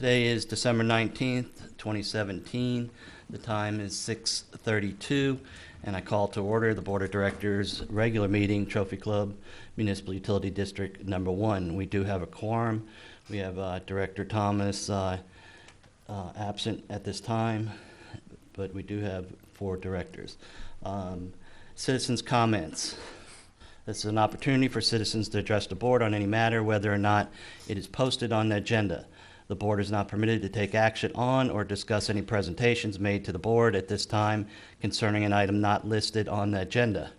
Today is December 19th, 2017. The time is 6:32, and I call to order the Board of Directors' regular meeting, Trophy Club, Municipal Utility District Number 1. We do have a quorum. We have Director Thomas absent at this time, but we do have 4 directors. Citizens' comments. This is an opportunity for citizens to address the board on any matter, whether or not it is posted on the agenda. The board is not permitted to take action on or discuss any presentations made to the board at this time concerning an item not listed on the agenda.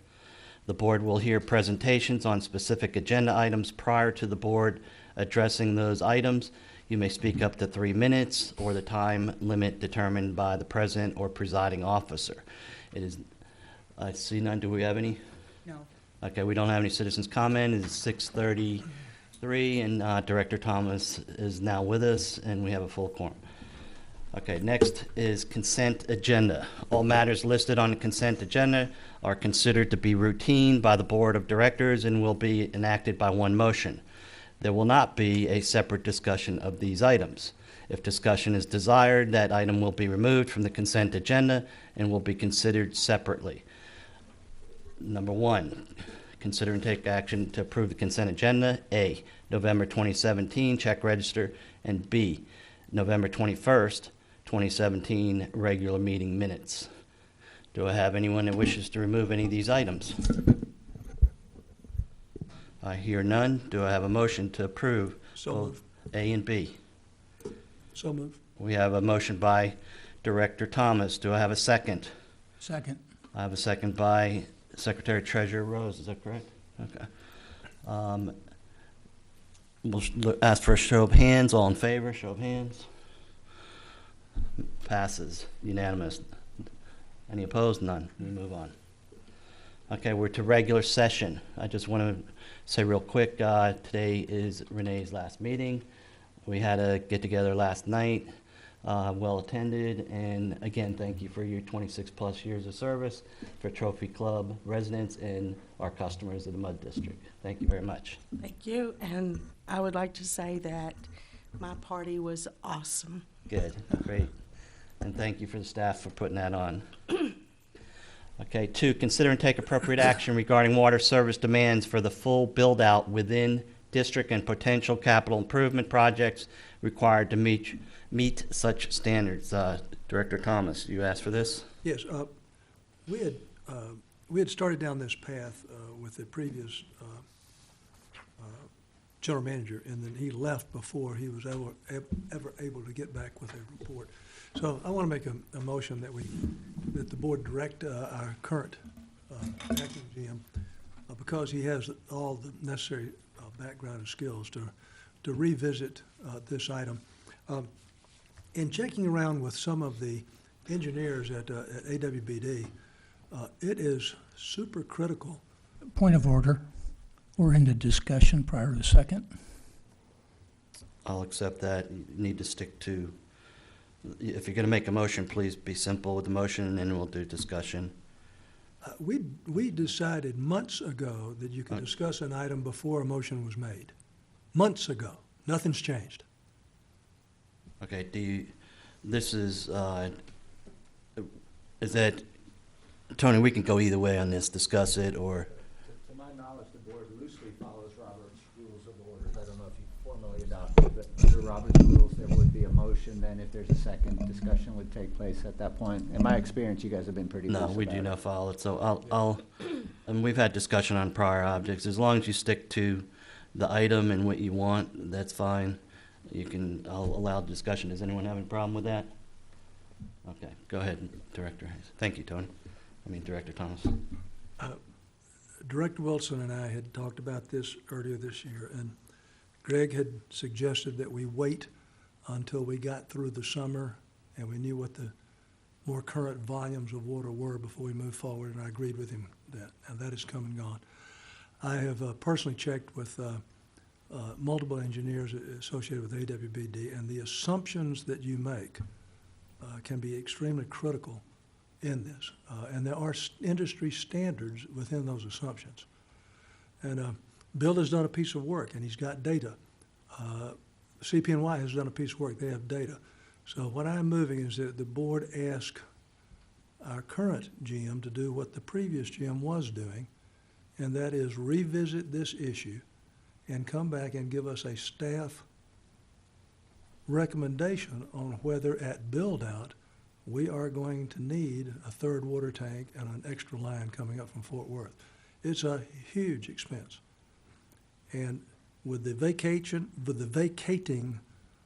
The board will hear presentations on specific agenda items prior to the board addressing those items. You may speak up to 3 minutes or the time limit determined by the president or presiding officer. I see none. Do we have any? No. Okay, we don't have any citizens' comment. It's 6:33, and Director Thomas is now with us, and we have a full quorum. Okay, next is consent agenda. All matters listed on the consent agenda are considered to be routine by the Board of Directors and will be enacted by one motion. There will not be a separate discussion of these items. If discussion is desired, that item will be removed from the consent agenda and will be considered separately. Number 1, consider and take action to approve the consent agenda. A, November 2017 check register, and B, November 21st, 2017 regular meeting minutes. Do I have anyone that wishes to remove any of these items? I hear none. Do I have a motion to approve both A and B? So moved. We have a motion by Director Thomas. Do I have a second? Second. I have a second by Secretary Treasurer Rose. Is that correct? Okay. We'll ask for a show of hands. All in favor? Show of hands. Passes. Unanimous. Any opposed? None. We move on. Okay, we're to regular session. I just want to say real quick, today is Renee's last meeting. We had a get-together last night, well attended, and again, thank you for your 26-plus years of service for Trophy Club residents and our customers of the Mud District. Thank you very much. Thank you, and I would like to say that my party was awesome. Good, great. And thank you for the staff for putting that on. Okay, 2, consider and take appropriate action regarding water service demands for the full build-out within district and potential capital improvement projects required to meet such standards. Director Thomas, you asked for this? Yes, we had started down this path with the previous general manager, and then he left before he was ever able to get back with a report. So I want to make a motion that the board direct our current acting GM, because he has all the necessary background and skills to revisit this item. In checking around with some of the engineers at AWBD, it is super critical. Point of order. We're into discussion prior to second. I'll accept that. You need to stick to, if you're going to make a motion, please be simple with the motion, and then we'll do discussion. We decided months ago that you could discuss an item before a motion was made. Months ago. Nothing's changed. Okay, is that, Tony, we can go either way on this, discuss it, or? To my knowledge, the board loosely follows Robert's Rules of Order. I don't know if you formally adopted, but under Robert's Rules, there would be a motion. Then if there's a second, discussion would take place at that point. In my experience, you guys have been pretty loose No, we do not follow it, so and we've had discussion on prior objects. As long as you stick to the item and what you want, that's fine. I'll allow discussion. Does anyone have any problem with that? Okay, go ahead, Director Hayes. Thank you, Director Thomas. Director Wilson and I had talked about this earlier this year, and Greg had suggested that we wait until we got through the summer and we knew what the more current volumes of water were before we moved forward, and I agreed with him that, and that has come and gone. I have personally checked with multiple engineers associated with AWBD, and the assumptions that you make can be extremely critical in this. And there are industry standards within those assumptions. And Bill has done a piece of work, and he's got data CPNY has done a piece of work. They have data. So what I'm moving is that the board ask our current GM to do what the previous GM was doing, and that is revisit this issue and come back and give us a staff recommendation on whether at build-out we are going to need a third water tank and an extra line coming up from Fort Worth. It's a huge expense. And with the vacating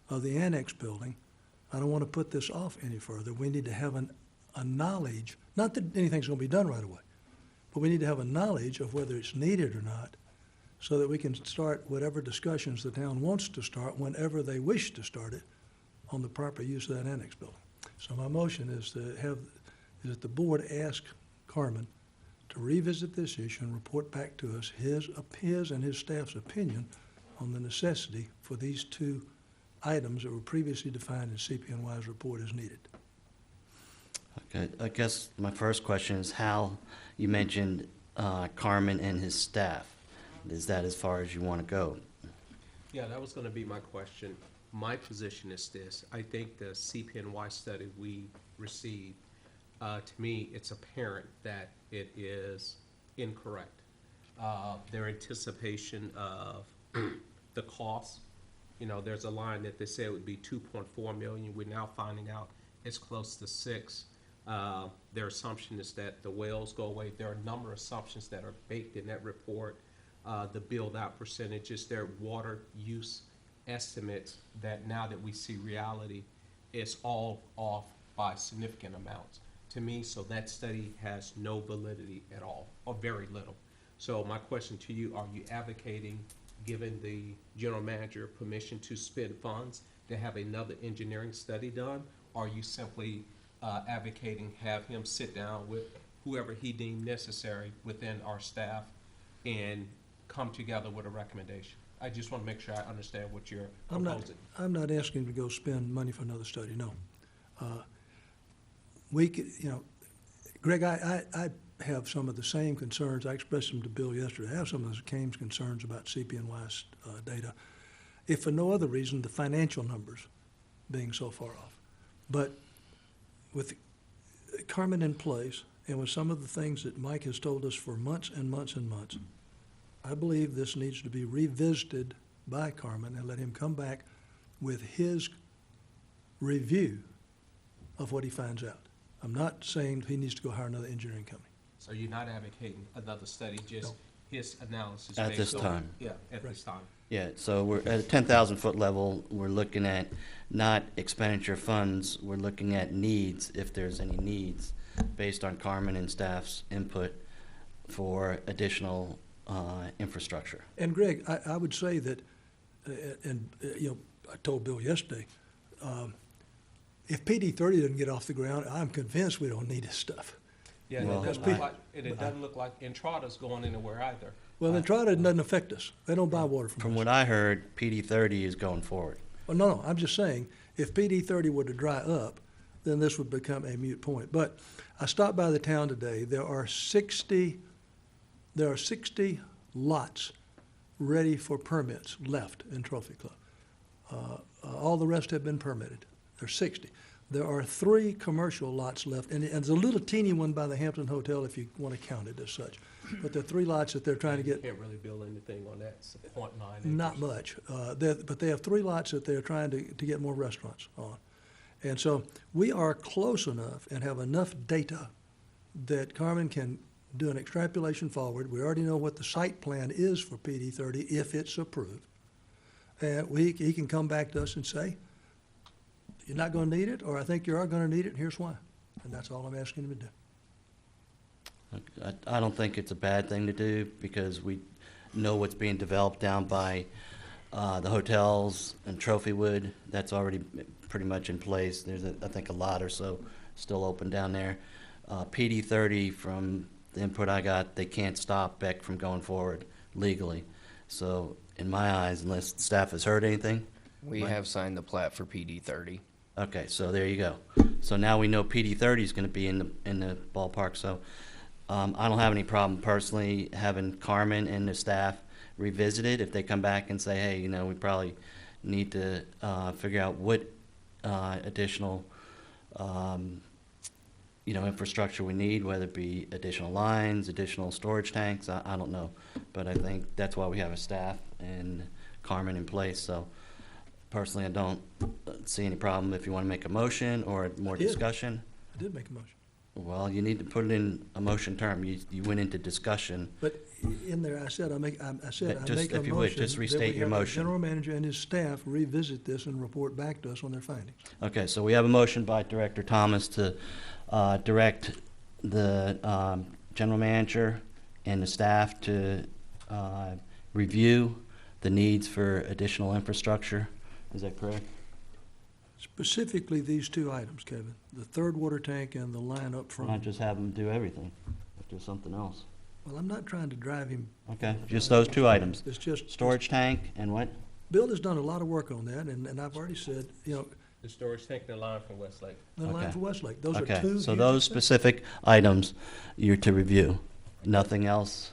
of the annex building, I don't want to put this off any further. We need to have a knowledge, not that anything's going to be done right away, but we need to have a knowledge of whether it's needed or not, so that we can start whatever discussions the town wants to start whenever they wish to start it on the proper use of that annex building. So my motion is that the board ask Carmen to revisit this issue and report back to us his and his staff's opinion on the necessity for these two items that were previously defined in CPNY's report as needed. Okay, I guess my first question is how you mentioned Carmen and his staff. Is that as far as you want to go? Yeah, that was gonna be my question. My position is this: I think the CPNY study we received, to me, it's apparent that it is incorrect. Their anticipation of the cost, there's a line that they said would be 2.4 million. We're now finding out it's close to 6. Their assumption is that the wells go away. There are a number of assumptions that are baked in that report. The build-out percentages, their water use estimates, that now that we see reality, is all off by significant amounts to me. So that study has no validity at all, or very little. So my question to you, are you advocating giving the general manager permission to spend funds to have another engineering study done? Or are you simply advocating have him sit down with whoever he deemed necessary within our staff and come together with a recommendation? I just want to make sure I understand what you're proposing. I'm not asking him to go spend money for another study, no. Greg, I have some of the same concerns. I expressed them to Bill yesterday. I have some of the same concerns about CPNY's data, if for no other reason, the financial numbers being so far off. But with Carmen in place, and with some of the things that Mike has told us for months and months and months, I believe this needs to be revisited by Carmen and let him come back with his review of what he finds out. I'm not saying he needs to go hire another engineering company. So you're not advocating another study, just No. his analysis? At based this on- time. Yeah, at this time. Yeah, so we're at a 10,000 foot level. We're looking at not expenditure funds. We're looking at needs, if there's any needs, based on Carmen and staff's input for additional infrastructure. And Greg, I would say that, I told Bill yesterday, if PD 30 doesn't get off the ground, I'm convinced we don't need his stuff. Yeah, and Well, it doesn't look like, and it doesn't look like Entrada's going anywhere either. Well, Entrada doesn't affect us. They don't buy water from us. From what I heard, PD 30 is going forward. Well, no, I'm just saying, if PD 30 were to dry up, then this would become a moot point. But I stopped by the town today. There are 60 lots ready for permits left in Trophy Club. All the rest have been permitted. There's 60. There are 3 commercial lots left, and there's a little teeny one by the Hampton Hotel if you want to count it as such. But there are 3 lots that they're trying to You get. can't really build anything on that, it's 0.9 acres. Not much, but they have 3 lots that they're trying to get more restaurants on. And so we are close enough and have enough data that Carmen can do an extrapolation forward. We already know what the site plan is for PD 30 if it's approved. And he can come back to us and say, you're not going to need it, or I think you are going to need it, and here's why. And that's all I'm asking him to do. I don't think it's a bad thing to do because we know what's being developed down by the hotels and Trophywood. That's already pretty much in place. There's, I think, a lot or so still open down there. PD 30, from the input I got, they can't stop Beck from going forward legally. So in my eyes, unless staff has heard anything. We have signed the plat for PD 30. Okay, so there you go. So now we know PD 30 is going to be in the ballpark. So I don't have any problem personally having Carmen and the staff revisit it. If they come back and say, hey, we probably need to figure out what additional infrastructure we need, whether it be additional lines, additional storage tanks, I don't know. But I think that's why we have a staff and Carmen in place, so personally, I don't see any problem if you want to make a motion or more I did. discussion. I did make a motion. Well, you need to put it in a motion term. You went into discussion. But in there, I said, I make a If you would, motion. just restate your That we have the motion. general manager and his staff revisit this and report back to us on their findings. Okay, so we have a motion by Director Thomas to direct the general manager and the staff to review the needs for additional infrastructure. Is that correct? Specifically, these two items, Kevin, the third water tank and the line up Why not front. just have them do everything, or do something else? Well, I'm not trying to drive him. Okay, just those two items. It's just. Storage tank and what? Bill has done a lot of work on that, and I've already said, The storage tank and the line from Westlake. the line Okay. for Westlake, those are Okay, two so huge those things. specific items you're to review, nothing else?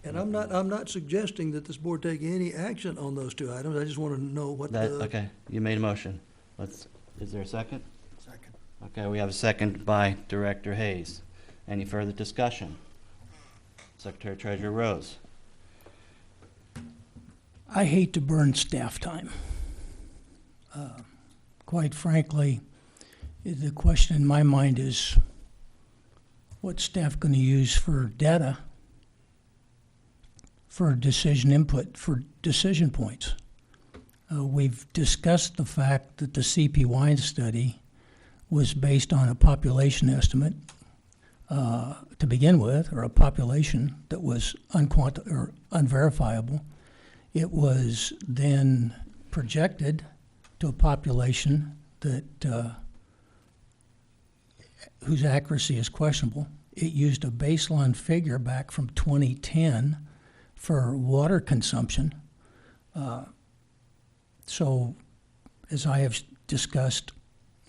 And I'm not suggesting that this board take any action on those two items. I just want to know what That, the. okay, you made a motion. Is there a second? Second. Okay, we have a second by Director Hayes. Any further discussion? Secretary Treasurer Rose. I hate to burn staff time. Quite frankly, the question in my mind is, what's staff going to use for data for decision input, for decision points? We've discussed the fact that the CP Wine study was based on a population estimate to begin with, or a population that was unverifiable. It was then projected to a population that whose accuracy is questionable. It used a baseline figure back from 2010 for water consumption. So, as I have discussed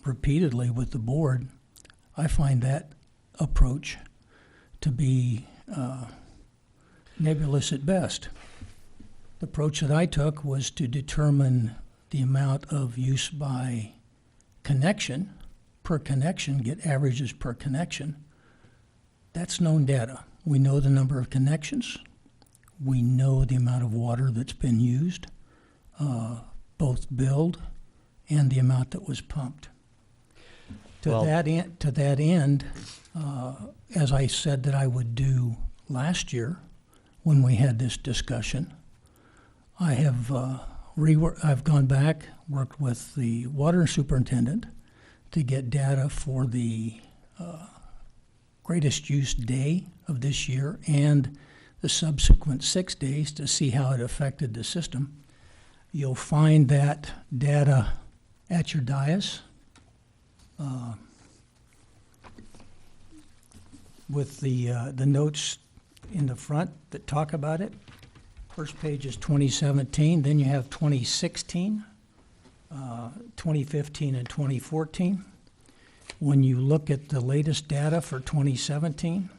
repeatedly with the board, I find that approach to be nebulous at best. The approach that I took was to determine the amount of use by connection, per connection, get averages per connection. That's known data. We know the number of connections. We know the amount of water that's been used, both billed and the amount that was pumped. To Well- that end, as I said that I would do last year when we had this discussion, I have I've gone back, worked with the water superintendent to get data for the greatest use day of this year and the subsequent 6 days to see how it affected the system. You'll find that data at your dais with the notes in the front that talk about it. First page is 2017, then you have 2016, 2015, and 2014. When you look at the latest data for 2017,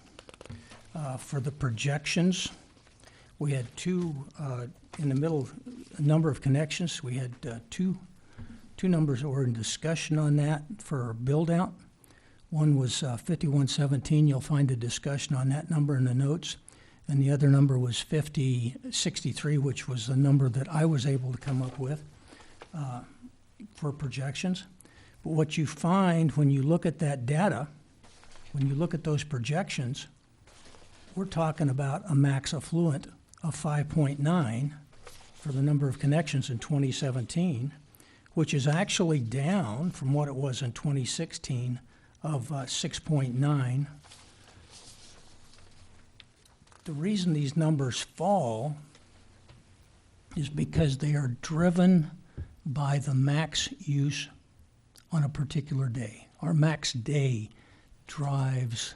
for the projections, we had two, in the middle, number of connections. We had two numbers that were in discussion on that for build-out. One was 5117. You'll find a discussion on that number in the notes. And the other number was 5063, which was the number that I was able to come up with for projections. But what you find when you look at that data, when you look at those projections, we're talking about a max affluent of 5.9 for the number of connections in 2017, which is actually down from what it was in 2016 of 6.9. The reason these numbers fall is because they are driven by the max use on a particular day. Our max day drives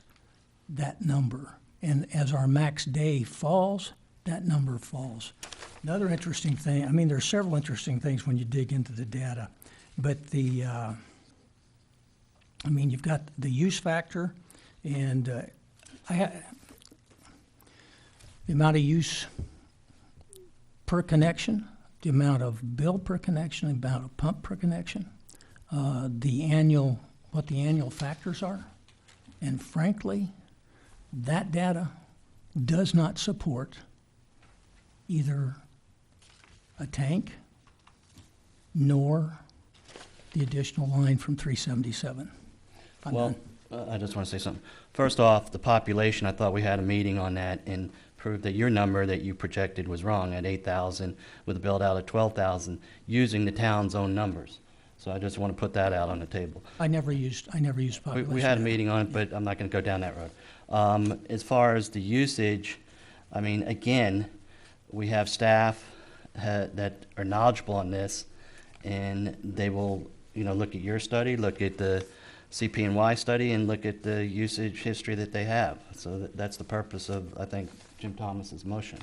that number. And as our max day falls, that number falls. Another interesting thing, I mean, there's several interesting things when you dig into the data, but you've got the use factor and the amount of use per connection, the amount of bill per connection, the amount of pump per connection, what the annual factors are. And frankly, that data does not support either a tank nor the additional line from 377. I'm Well, done. I just want to say something. First off, the population, I thought we had a meeting on that and proved that your number that you projected was wrong at 8,000 with a build out of 12,000 using the town's own numbers. So I just want to put that out on the table. I never used population. We had a data. meeting on it, but I'm not going to go down that road. As far as the usage, I mean, again, we have staff that are knowledgeable on this, and they will, look at your study, look at the CP&Y study, and look at the usage history that they have. So that's the purpose of, I think, Jim Thomas's motion.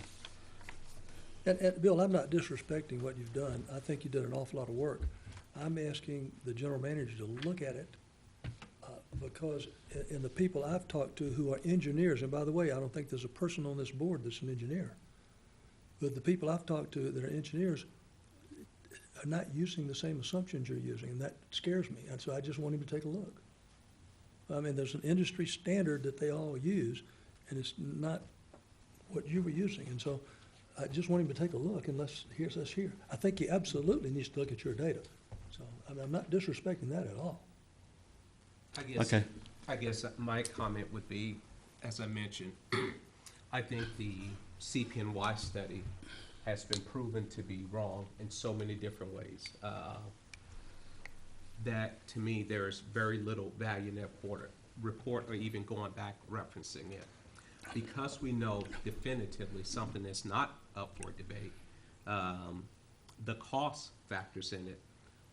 And Bill, I'm not disrespecting what you've done. I think you did an awful lot of work. I'm asking the general manager to look at it, because in the people I've talked to who are engineers, and by the way, I don't think there's a person on this board that's an engineer, but the people I've talked to that are engineers are not using the same assumptions you're using, and that scares me. And so I just want him to take a look. I mean, there's an industry standard that they all use, and it's not what you were using. And so I just want him to take a look and let's hear. I think he absolutely needs to look at your data. So I mean, I'm not disrespecting that at all. Okay. I guess my comment would be, as I mentioned, I think the CPNY study has been proven to be wrong in so many different ways. That, to me, there is very little value in that report or even going back referencing it. Because we know definitively something that's not up for debate, the cost factors in it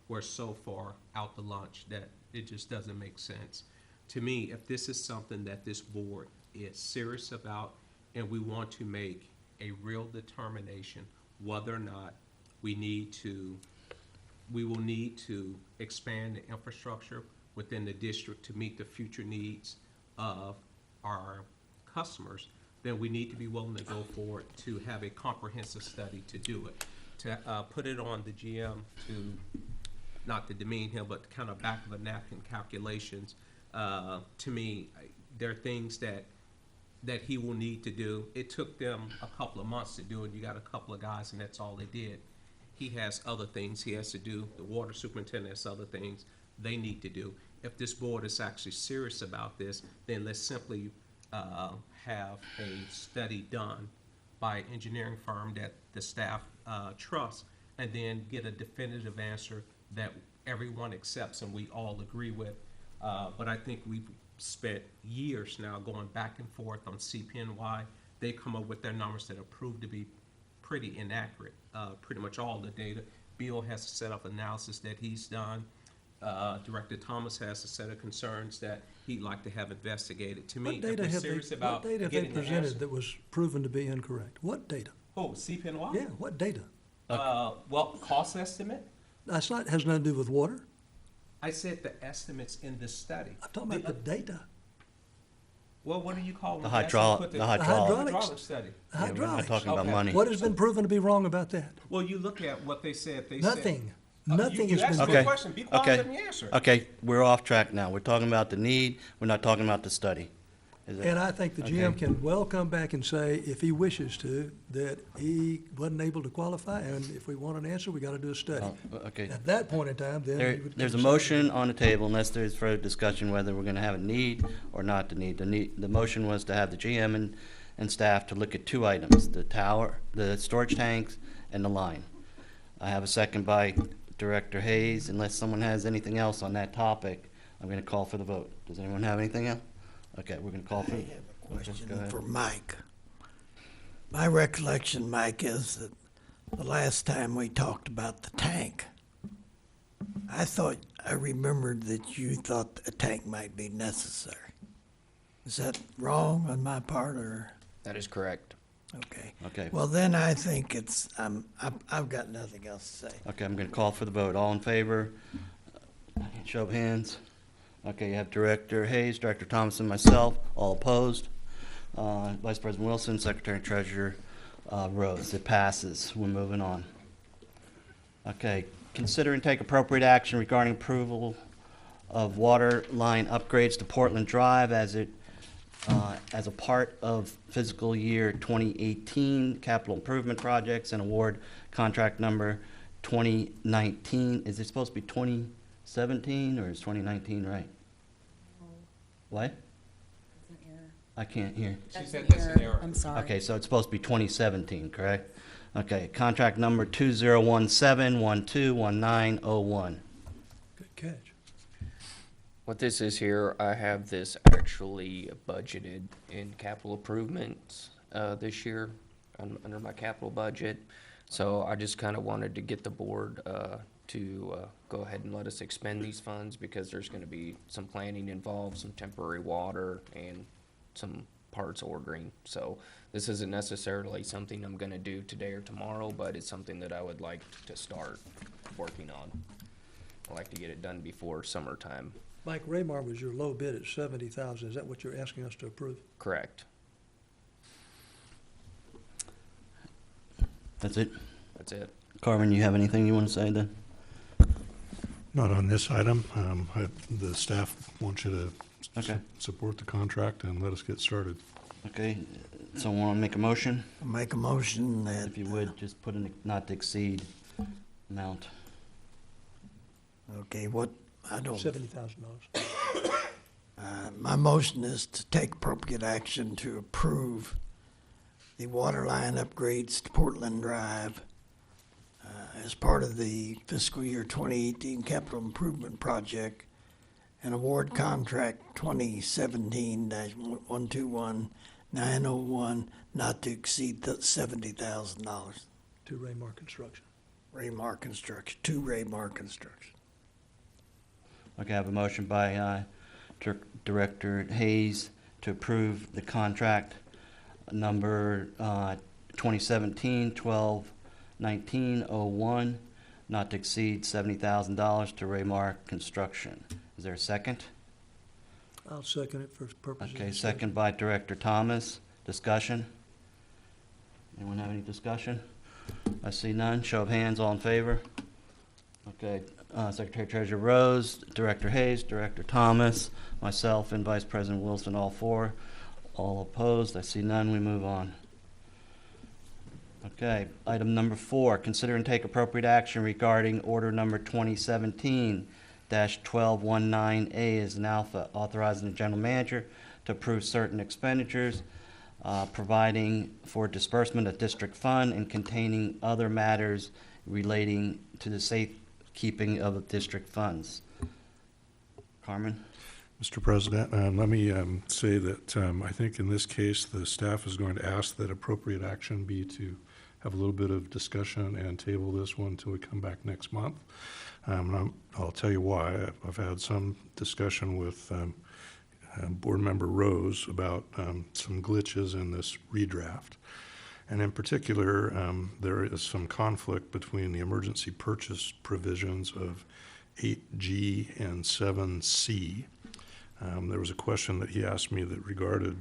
were so far out to lunch that it just doesn't make sense. To me, if this is something that this board is serious about and we want to make a real determination whether or not we will need to expand the infrastructure within the district to meet the future needs of our customers, then we need to be willing to go forward to have a comprehensive study to do it. To put it on the GM to, not to demean him, but kind of back of a napkin calculations, to me, there are things that he will need to do. It took them a couple of months to do it. You got a couple of guys, and that's all they did. He has other things he has to do. The water superintendent has other things they need to do. If this board is actually serious about this, then let's simply have a study done by an engineering firm that the staff trusts, and then get a definitive answer that everyone accepts and we all agree with. But I think we've spent years now going back and forth on CPNY. They come up with their numbers that are proved to be pretty inaccurate. Pretty much all the data. Bill has a set of analysis that he's done. Director Thomas has a set of concerns that he'd like to have investigated. To me, What data have they presented that was proven to be incorrect? What data? Oh, CPNY? Yeah, what data? Well, cost estimate? That's not, has nothing to do with water. I said the estimates in this study. I'm talking about the data. Well, what do you call them? The hydraulic Hydraulic study. The Yeah, we're not hydraulics. talking about Okay. money. What has been proven to be wrong about that? Well, you look at what they said. They Nothing. Said, Nothing you has asked been me a Okay. question. Be quiet. Okay. Let me answer. Okay, we're off track now. We're talking about the need, we're not talking about the study. Is it- And I think the GM Okay. can well come back and say, if he wishes to, that he wasn't able to qualify, and if we want an answer, we gotta do a study. Okay. At that point in time, then. he would There's a decide. motion on the table unless there's further discussion whether we're gonna have a need or not the need. The motion was to have the GM and staff to look at two items, the tower, the storage tanks, and the line. I have a second by Director Hayes. Unless someone has anything else on that topic, I'm gonna call for the vote. Does anyone have anything else? Okay, we're gonna call for. I have a question go ahead. for Mike. My recollection, Mike, is that the last time we talked about the tank, I remembered that you thought a tank might be necessary. Is that wrong on my part, or, That is correct. okay? Okay. Well, then I think I've got nothing else to say. Okay, I'm gonna call for the vote. All in favor? Show of hands. Okay, you have Director Hayes, Director Thomason, myself, all opposed. Vice President Wilson, Secretary and Treasurer Rose. It passes. We're moving on. Okay, consider and take appropriate action regarding approval of water line upgrades to Portland Drive as a part of fiscal year 2018 capital improvement projects and award contract number 2019. Is it supposed to be 2017 or is 2019 right? What? I can't hear. She said that's an error. I'm sorry. Okay, so it's supposed to be 2017, correct? Okay, contract number 2017121901. Good catch. What this is here, I have this actually budgeted in capital improvements this year under my capital budget. So I just kind of wanted to get the board to go ahead and let us expend these funds because there's going to be some planning involved, some temporary water, and some parts ordering. So this isn't necessarily something I'm going to do today or tomorrow, but it's something that I would like to start working on. I'd like to get it done before summertime. Mike, Raymar was your low bid at 70,000. Is that what you're asking us to approve? Correct. That's it. That's it. Carmen, you have anything you want to say then? Not on this item. The staff wants you to Okay. support the contract and let us get started. Okay, someone want to make a motion? I'll make a motion that, If you would, just put in a not to exceed amount. okay, what, I don't, $70,000. my motion is to take appropriate action to approve the water line upgrades to Portland Drive as part of the fiscal year 2018 capital improvement project and award contract 2017-121901 not to exceed $70,000. To Raymar Construction. Raymar Construction, to Raymar Construction. Okay, I have a motion by Director Hayes to approve the contract number 2017-121901, not to exceed $70,000 to Raymar Construction. Is there a second? I'll second it for purposes of Okay, discussion. second by Director Thomas. Discussion? Anyone have any discussion? I see none. Show of hands, all in favor? Okay, Secretary Treasurer Rose, Director Hayes, Director Thomas, myself, and Vice President Wilson, all four. All opposed? I see none. We move on. Okay, item number 4, consider and take appropriate action regarding order number 2017-1219A as an alpha, authorizing the general manager to approve certain expenditures, providing for disbursement of district fund and containing other matters relating to the safekeeping of the district funds. Carmen? Mr. President, let me say that I think in this case, the staff is going to ask that appropriate action be to have a little bit of discussion and table this one until we come back next month. I'll tell you why. I've had some discussion with Board Member Rose about some glitches in this redraft. And in particular, there is some conflict between the emergency purchase provisions of 8G and 7C. There was a question that he asked me that regarded,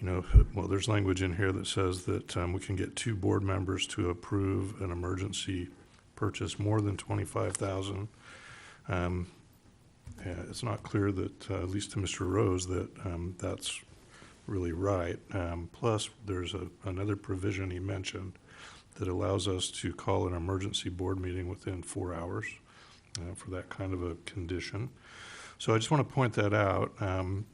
well, there's language in here that says that we can get 2 board members to approve an emergency purchase more than $25,000. It's not clear that, at least to Mr. Rose, that that's really right. Plus, there's another provision he mentioned that allows us to call an emergency board meeting within 4 hours for that kind of a condition. So I just want to point that out.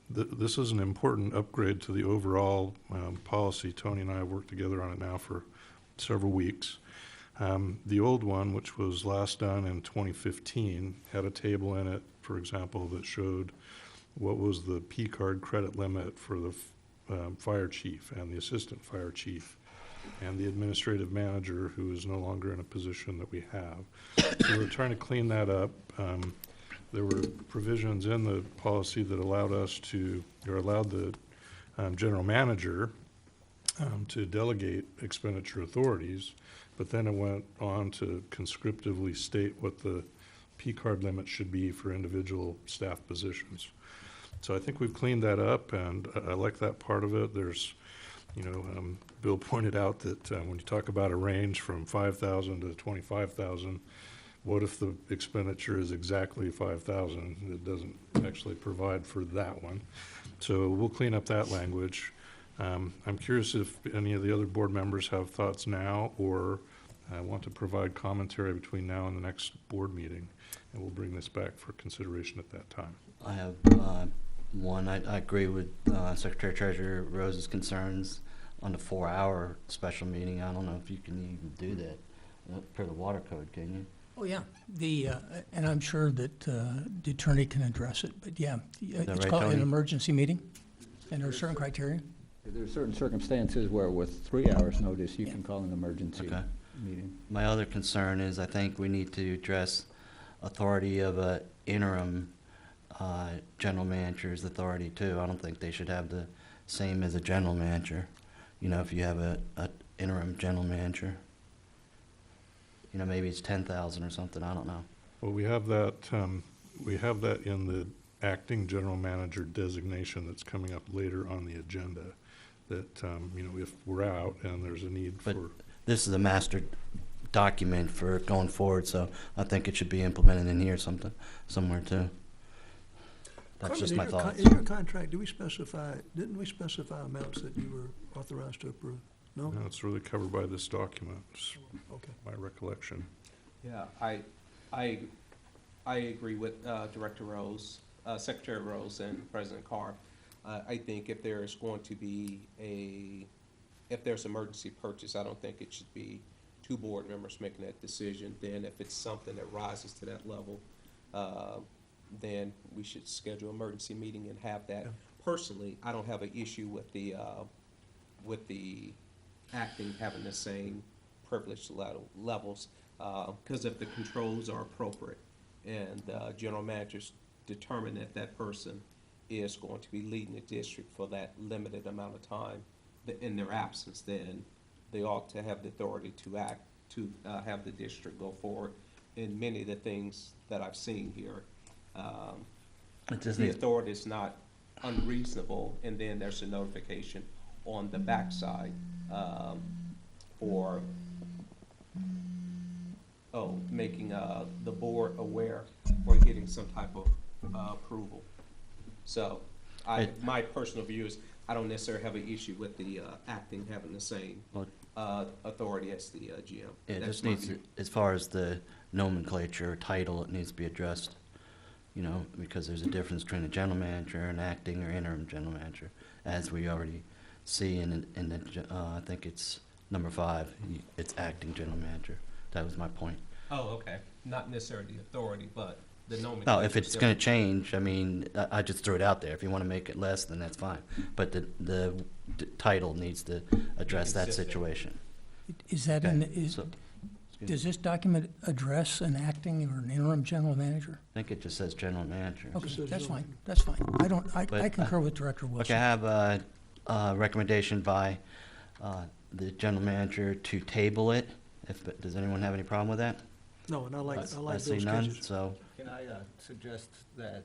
This is an important upgrade to the overall policy. Tony and I have worked together on it now for several weeks. The old one, which was last done in 2015, had a table in it, for example, that showed what was the P-card credit limit for the fire chief and the assistant fire chief and the administrative manager, who is no longer in a position that we have. So we're trying to clean that up. There were provisions in the policy that allowed us to, or allowed the general manager to delegate expenditure authorities, but then it went on to conscriptively state what the P-card limit should be for individual staff positions. So I think we've cleaned that up, and I like that part of it. There's Bill pointed out that when you talk about a range from 5,000 to 25,000, what if the expenditure is exactly 5,000? It doesn't actually provide for that one. So we'll clean up that language. I'm curious if any of the other board members have thoughts now or want to provide commentary between now and the next board meeting, and we'll bring this back for consideration at that time. I have one. I agree with Secretary Treasurer Rose's concerns on the 4-hour special meeting. I don't know if you can even do that per the water code, can you? Oh, yeah. And I'm sure that the attorney can address it, but yeah, it's right, called an Tony? emergency meeting, and there are certain criteria. There are certain circumstances where with 3 hours' notice, you can call an emergency Okay. meeting. My other concern is I think we need to address authority of a interim general manager's authority too. I don't think they should have the same as a general manager. If you have a interim general manager, maybe it's 10,000 or something. I don't know. Well, we have that in the acting general manager designation that's coming up later on the agenda, that, if we're out and there's a need But for. this is a master document for going forward, so I think it should be implemented in here somewhere too. That's just my thoughts. In your contract, didn't we specify amounts that you were authorized to approve? No? No, it's really covered by this document, is Okay. my recollection. Yeah, I agree with Director Rose, Secretary Rose, and President Carr. I think if there's going to be if there's emergency purchase, I don't think it should be 2 board members making that decision. Then if it's something that rises to that level, then we should schedule an emergency meeting and have that. Yeah. Personally, I don't have an issue with the acting having the same privilege levels, because if the controls are appropriate and general managers determine that that person is going to be leading the district for that limited amount of time in their absence, then they ought to have the authority to act, to have the district go forward. In many of the things that I've seen here, the authority is not unreasonable, and then there's a notification on the backside for making the board aware or getting some type of approval. So my personal view is I don't necessarily have an issue with the acting having the same authority as the GM. It That's just my needs, view. as far as the nomenclature or title, it needs to be addressed, because there's a difference between a general manager and acting or interim general manager, as we already see in the, I think it's number 5, it's acting general manager. That was my point. Oh, okay. Not necessarily the authority, but the nomenclature. No, if it's gonna change, I mean, I just threw it out there. If you wanna make it less, then that's fine. But the title needs to address that Consistent. situation. Is that Okay, so- does this document address an acting or an interim general manager? I think it just says general manager. Okay, says that's zoning. fine, that's fine. I But, concur with Director Wilson. Okay, I have a recommendation by the general manager to table it. Does anyone have any problem with that? No, and I like I see those none, cases. so, Can I suggest that,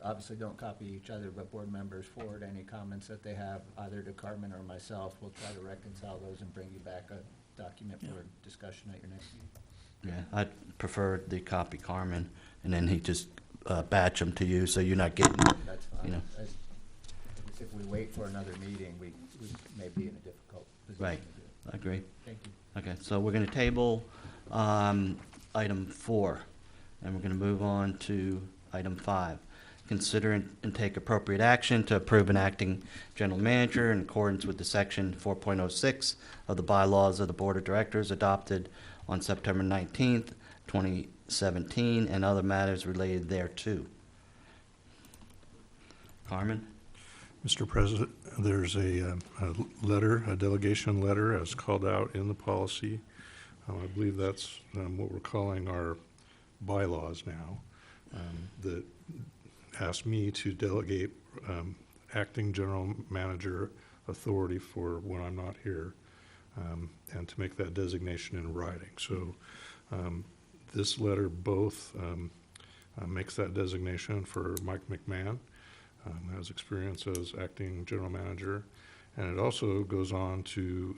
obviously don't copy each other, but board members forward any comments that they have, either to Carmen or myself. We'll try to reconcile those and bring you back a document for discussion at your next meeting. yeah, I'd prefer the copy Carmen, and then he just batch them to you, so you're not getting, That's You know. fine. If we wait for another meeting, we may be in a difficult position Right. to do it. I agree. Thank you. Okay, so we're gonna table item 4, and we're gonna move on to item 5. Consider and take appropriate action to approve an acting general manager in accordance with the section 4.06 of the bylaws of the Board of Directors adopted on September 19th, 2017, and other matters related thereto. Carmen? Mr. President, there's a delegation letter as called out in the policy. I believe that's what we're calling our bylaws now, that asked me to delegate acting general manager authority for when I'm not here, and to make that designation in writing. So this letter both makes that designation for Mike McMahon, who has experience as acting general manager, And it also goes on to,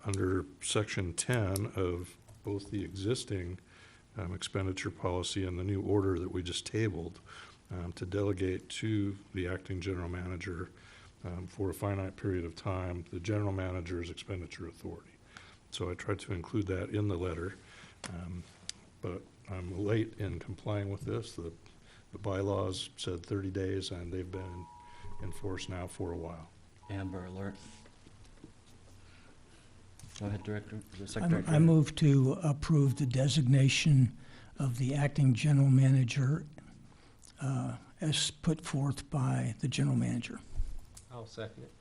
under section 10 of both the existing expenditure policy and the new order that we just tabled, to delegate to the acting general manager for a finite period of time the general manager's expenditure authority. So I tried to include that in the letter, but I'm late in complying with this. The bylaws said 30 days, and they've been in force now for a while. Amber alert. Go ahead, Director, the Secretary. I move to approve the designation of the acting general manager as put forth by the general manager. I'll second it.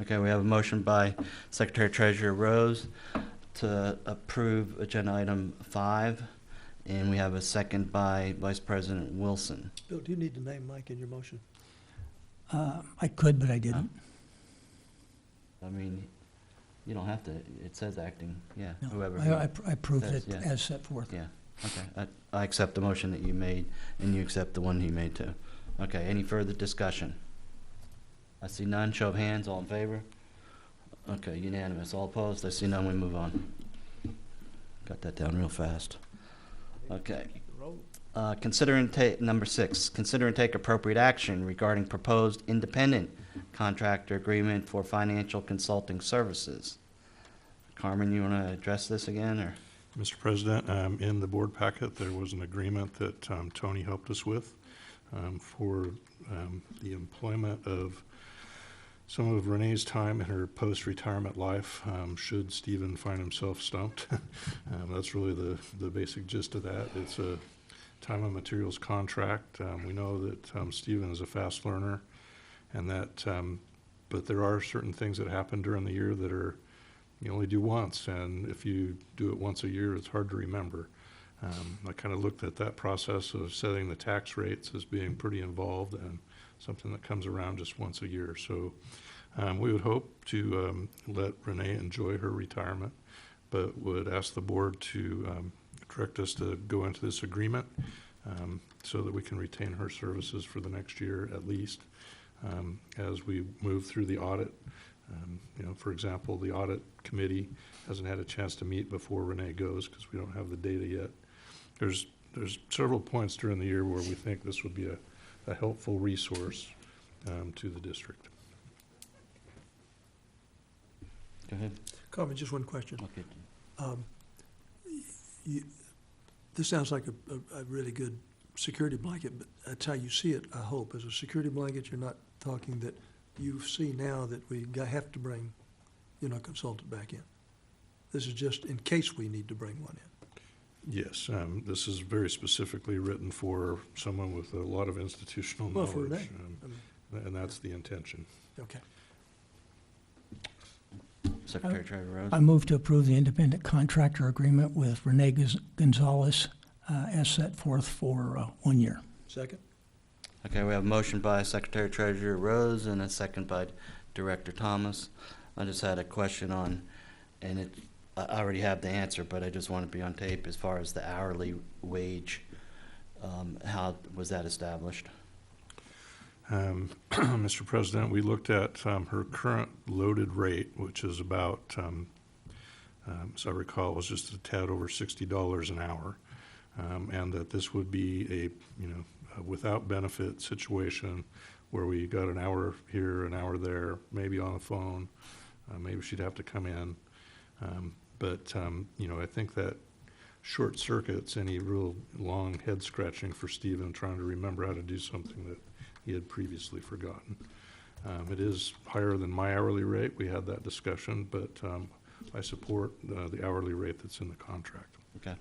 Okay, we have a motion by Secretary Treasurer Rose to approve agenda item 5, and we have a second by Vice President Wilson. Bill, do you need to name Mike in your motion? I could, but I didn't. I mean, you don't have to, it says acting, yeah, No, whoever. I approved says, it yeah. as set forth. Yeah, okay. I accept the motion that you made, and you accept the one he made too. Okay, any further discussion? I see none. Show of hands, all in favor? Okay, unanimous. All opposed? I see none. We move on. Got that down real fast. Okay. Consider and take, number 6, consider and take appropriate action regarding proposed independent contractor agreement for financial consulting services. Carmen, you want to address this again, or? Mr. President, in the board packet, there was an agreement that Tony helped us with for the employment of some of Renee's time in her post-retirement life, should Stephen find himself stumped. That's really the basic gist of that. It's a time and materials contract. We know that Stephen is a fast learner, and that, but there are certain things that happen during the year that are, you only do once, and if you do it once a year, it's hard to remember. I kind of looked at that process of setting the tax rates as being pretty involved and something that comes around just once a year. So we would hope to let Renee enjoy her retirement, but would ask the board to direct us to go into this agreement so that we can retain her services for the next year at least as we move through the audit. You know, for example, the audit committee hasn't had a chance to meet before Renee goes because we don't have the data yet. There's several points during the year where we think this would be a helpful resource to the district. Go ahead. Carmen, just one question. Okay. This sounds like a really good security blanket, but that's how you see it, I hope. As a security blanket, you're not talking that you see now that we have to bring, consultant back in. This is just in case we need to bring one in. Yes, this is very specifically written for someone with a lot of institutional Well, for knowledge, Renee. and that's the intention. Okay. Secretary Trevor Rose. I move to approve the independent contractor agreement with Renee Gonzalez as set forth for 1 year. Second? Okay, we have a motion by Secretary Treasurer Rose and a second by Director Thomas. I just had a question on, and I already have the answer, but I just want to be on tape as far as the hourly wage. How was that established? Mr. President, we looked at her current loaded rate, which is about, as I recall, it was just a tad over $60 an hour, and that this would be a without benefit situation where we got an hour here, an hour there, maybe on the phone, maybe she'd have to come in. But I think that short circuits any real long head scratching for Stephen trying to remember how to do something that he had previously forgotten. It is higher than my hourly rate. We had that discussion, but I support the hourly rate that's in the contract. Okay.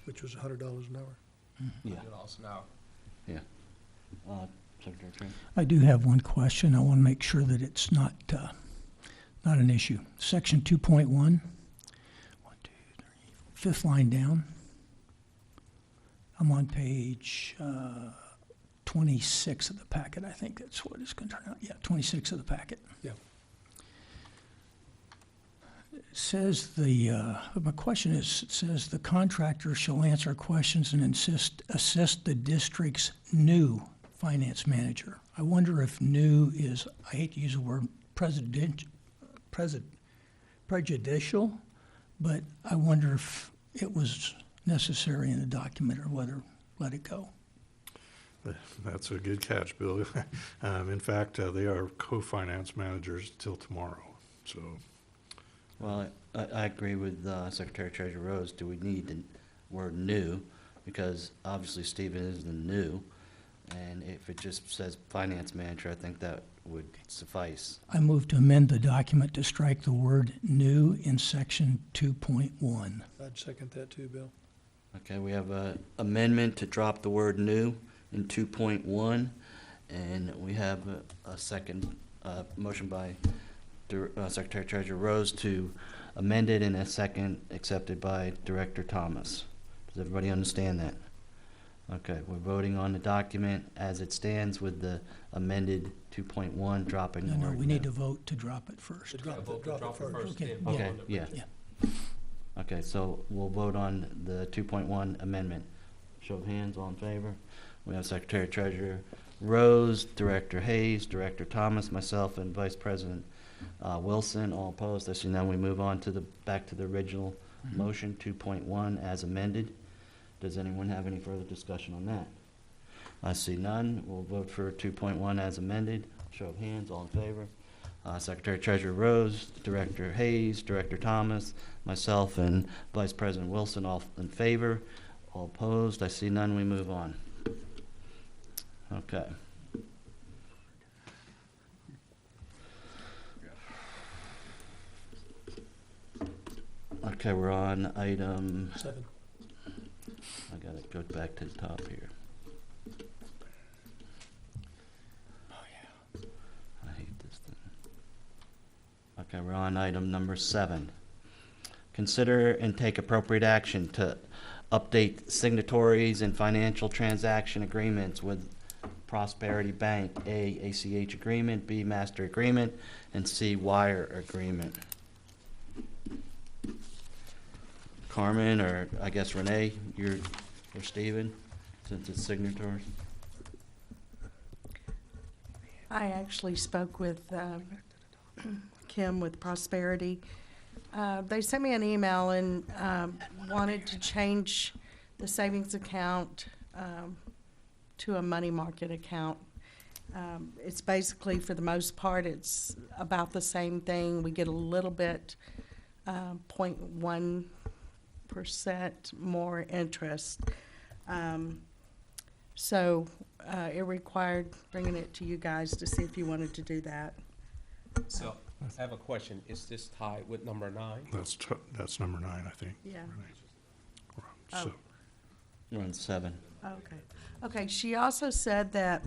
Which was $100 an hour. Yeah. Now, Yeah. Secretary Trent. I do have one question. I want to make sure that it's not an issue. Section 2.1, 1, 2, 3, 5th line down. I'm on page 26 of the packet. I think that's what it's going to turn out. Yeah, 26 of the packet. Yeah. It says my question is, it says the contractor shall answer questions and assist the district's new finance manager. I wonder if new is, I hate to use the word prejudicial, but I wonder if it was necessary in the document or whether let it go. That's a good catch, Bill. In fact, they are co-finance managers till tomorrow, so. Well, I agree with Secretary Treasurer Rose. Do we need the word new? Because obviously Stephen is the new, and if it just says finance manager, I think that would suffice. I move to amend the document to strike the word new in section 2.1. I'd second that too, Bill. Okay, we have a amendment to drop the word new in 2.1, and we have a second motion by Secretary Treasurer Rose to amend it, and a second accepted by Director Thomas. Does everybody understand that? Okay, we're voting on the document as it stands with the amended 2.1, dropping the No, word we need new. to vote to drop it first. To drop Vote to it drop it first. first, Okay, then vote Okay, on the yeah. original. Okay, so we'll vote on the 2.1 amendment. Show of hands, all in favor? We have Secretary Treasurer Rose, Director Hayes, Director Thomas, myself, and Vice President Wilson, all opposed. I see none. We move on to back to the original motion, 2.1 as amended. Does anyone have any further discussion on that? I see none. We'll vote for 2.1 as amended. Show of hands, all in favor? Secretary Treasurer Rose, Director Hayes, Director Thomas, myself, and Vice President Wilson, all in favor. All opposed? I see none. We move on. Okay. Okay, we're on item, 7. I gotta go back to the top here. Oh, yeah. I hate this thing. Okay, we're on item number 7. Consider and take appropriate action to update signatories and financial transaction agreements with Prosperity Bank, A, ACH agreement, B, master agreement, and C, wire agreement. Carmen, or I guess Renee, or Stephen, since it's signatories. I actually spoke with Kim with Prosperity. They sent me an email and wanted to change the savings account to a money market account. It's basically, for the most part, it's about the same thing. We get a little bit, 0.1% more interest. So it required bringing it to you guys to see if you wanted to do that. So, I have a question. Is this tied with number 9? That's number 9, I think. Yeah. Renee. Oh. So, We're on 7. Okay. Okay, she also said that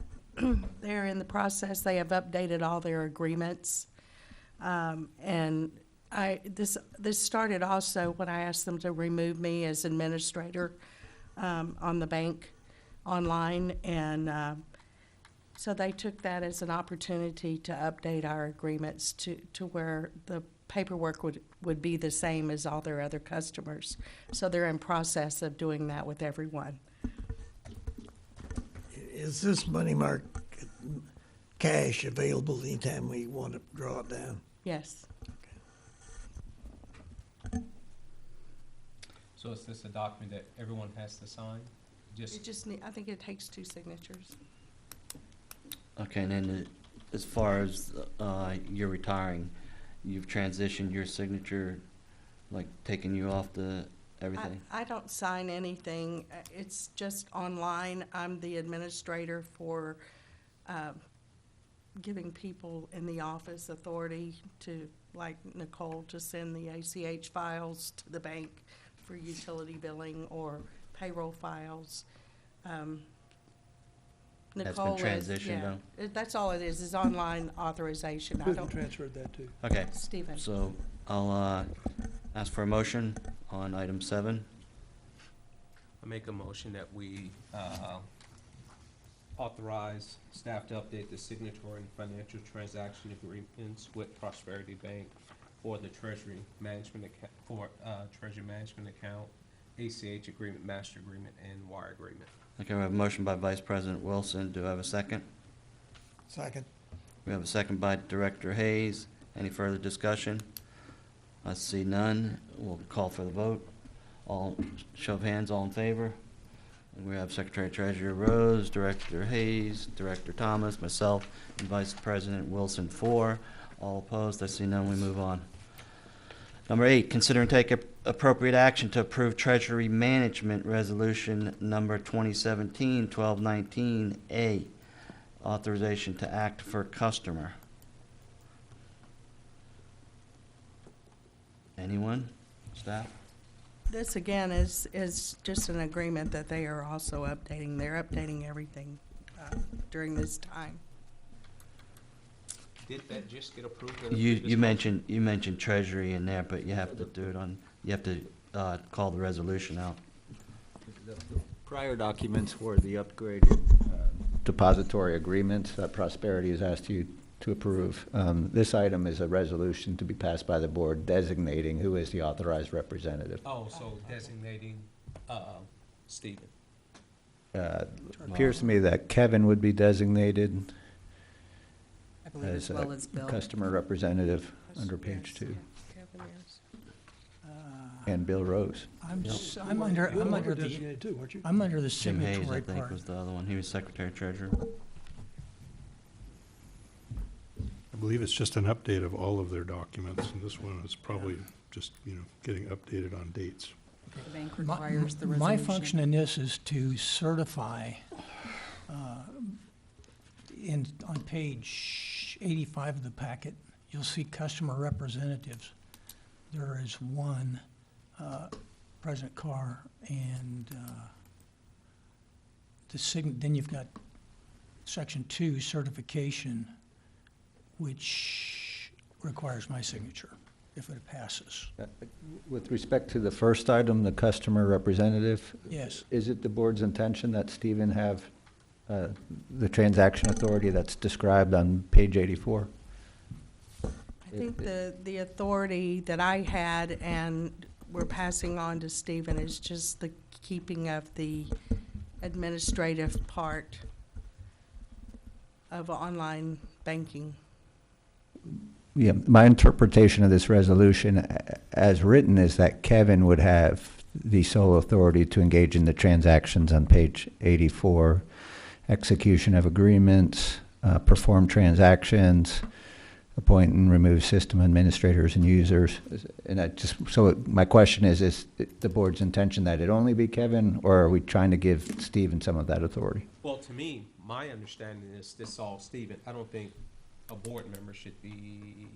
they're in the process, they have updated all their agreements. And this started also when I asked them to remove me as administrator on the bank online. And so they took that as an opportunity to update our agreements to where the paperwork would be the same as all their other customers. So they're in process of doing that with everyone. Is this money market cash available anytime we want to draw it down? Yes. So is this a document that everyone has to sign? It just I think it takes 2 signatures. Okay, and then as far as you're retiring, you've transitioned your signature, like taking you off the everything? I don't sign anything. It's just online. I'm the administrator for giving people in the office authority to, like Nicole, to send the ACH files to the bank for utility billing or payroll files. That's Nicole been transitioned, though? That's all it is online authorization. I Who don't, transferred that to? Okay, Stephen. so I'll ask for a motion on item 7. I make a motion that we authorize staff to update the signatory and financial transaction agreements with Prosperity Bank for the treasury management account, ACH agreement, master agreement, and wire agreement. Okay, we have a motion by Vice President Wilson. Do I have a second? Second. We have a second by Director Hayes. Any further discussion? I see none. We'll call for the vote. All, show of hands, all in favor? And we have Secretary Treasurer Rose, Director Hayes, Director Thomas, myself, and Vice President Wilson for. All opposed? I see none. We move on. Number 8, consider and take appropriate action to approve Treasury Management Resolution Number 2017-1219A, authorization to act for customer. Anyone? Staff? This again is just an agreement that they are also updating. They're updating everything during this time. Did that just get approved? in the You previous motion? mentioned Treasury in there, but you have to do it on, you have to call the resolution out. The prior documents were the upgraded depository agreements that Prosperity has asked you to approve. This item is a resolution to be passed by the board designating who is the authorized representative. Oh, so designating, Stephen. Appears to me that Kevin would be designated I believe as as well a as Bill. customer representative under page 2, Kevin is. and Bill Rose. I'm Yep. You were under the, designated too, weren't you? I'm under the Jim Hayes, I signatory think, part. was the other one. He was Secretary Treasurer. I believe it's just an update of all of their documents, and this one is probably just, getting updated on dates. The bank My- requires the My resolution. function in this is to certify, on page 85 of the packet, you'll see customer representatives. There is one, President Carr, and then you've got section 2, certification, which requires my signature if it passes. With respect to the first item, the customer representative, Yes. is it the board's intention that Stephen have the transaction authority that's described on page 84? I think the authority that I had and we're passing on to Stephen is just the keeping of the administrative part of online banking. Yeah, my interpretation of this resolution as written is that Kevin would have the sole authority to engage in the transactions on page 84, execution of agreements, perform transactions, appoint and remove system administrators and users. And my question is it the board's intention that it only be Kevin, or are we trying to give Stephen some of that authority? Well, to me, my understanding is this all Stephen. I don't think a board member should be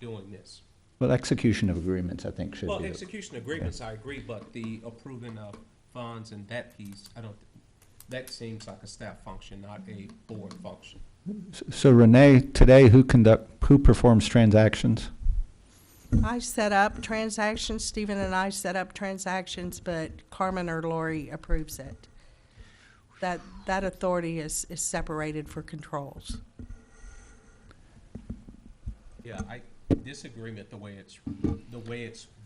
doing this. Well, execution of agreements, I think, should Well, be. execution agreements, I agree, but the approving of funds and that piece, that seems like a staff function, not a board function. So Renee, today, who performs transactions? I set up transactions, Stephen and I set up transactions, but Carmen or Lori approves it. That authority is separated for controls. Yeah, this agreement, the way it's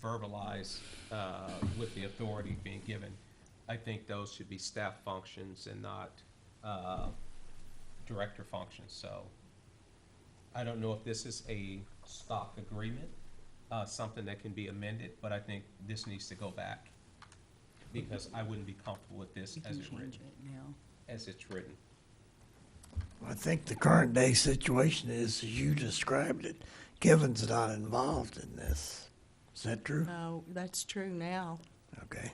verbalized, with the authority being given, I think those should be staff functions and not, director functions, so. I don't know if this is a stock agreement, something that can be amended, but I think this needs to go back. Because I wouldn't be comfortable with this You as can it's change written, it now. as it's written. I think the current day situation is, as you described it, Kevin's not involved in this. Is that true? No, that's true now. Okay.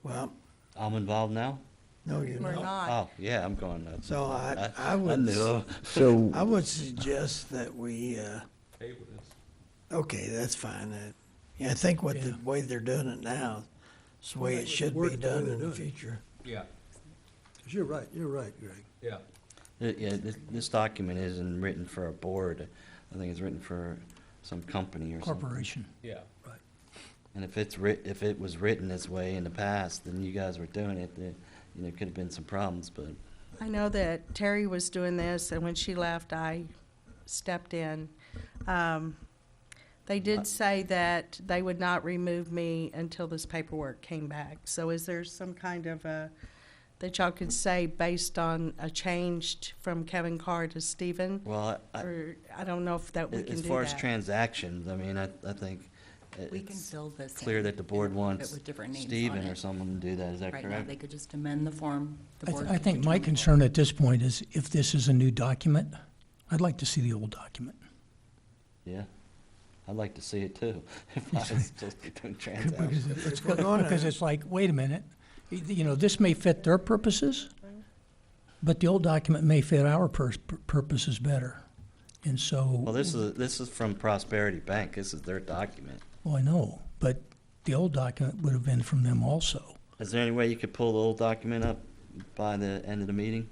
Well, I'm involved now? no, you're We're not. not. Oh, yeah, I'm going nuts. So I I would, knew. So, I would suggest that we, Table this. okay, that's fine. Yeah, I think the Yeah. way they're doing it now is the way it should Work be the way done they're in the doing it. future. Yeah, 'Cause you're right, Greg. yeah. Yeah, this document isn't written for a board. I think it's written for some company or something. Corporation. Yeah. And if if it was written this way in the past, then you guys were doing it, there could have been some problems, but I know that Terry was doing this, and when she left, I stepped in. They did say that they would not remove me until this paperwork came back. So is there some kind of a that y'all could say based on a change from Kevin Carr to Stephen? Well, Or, I don't know if that we can as do far as that. transactions, I mean, I think We can it's fill this in. clear that the board and wants put with different names on Stephen it. or someone to do that, is that Right now, correct? they could just amend the form. The board I could think my determine. concern at this point is if this is a new document, I'd like to see the old document. Yeah, I'd like to see it too, if I was supposed to be doing transactions. Because it's, If we're gonna- because it's like, wait a minute, you know, this may fit their purposes, but the old document may fit our purposes better. And so. Well, this is from Prosperity Bank, this is their document. Well, I know, but the old document would have been from them also. Is there any way you could pull the old document up by the end of the meeting,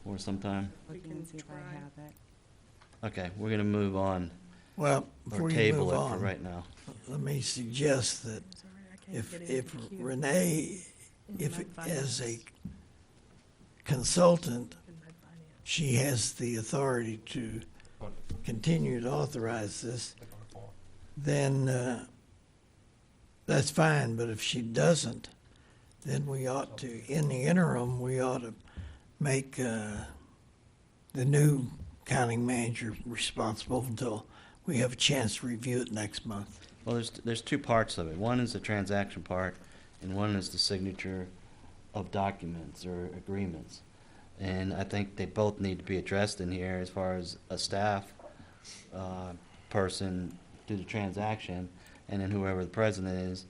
or sometime? Looking and see if I try. have it. Okay, we're gonna move on, Well, before or you table move it for on, right now. let me suggest that if Renee, if as a consultant, she has the authority to continue to authorize this, then that's fine, but if she doesn't, then we ought to, in the interim, we ought to make the new counting manager responsible until we have a chance to review it next month. Well, there's two parts of it. One is the transaction part, and one is the signature of documents or agreements. And I think they both need to be addressed in here as far as a staff person do the transaction, and then whoever the president is,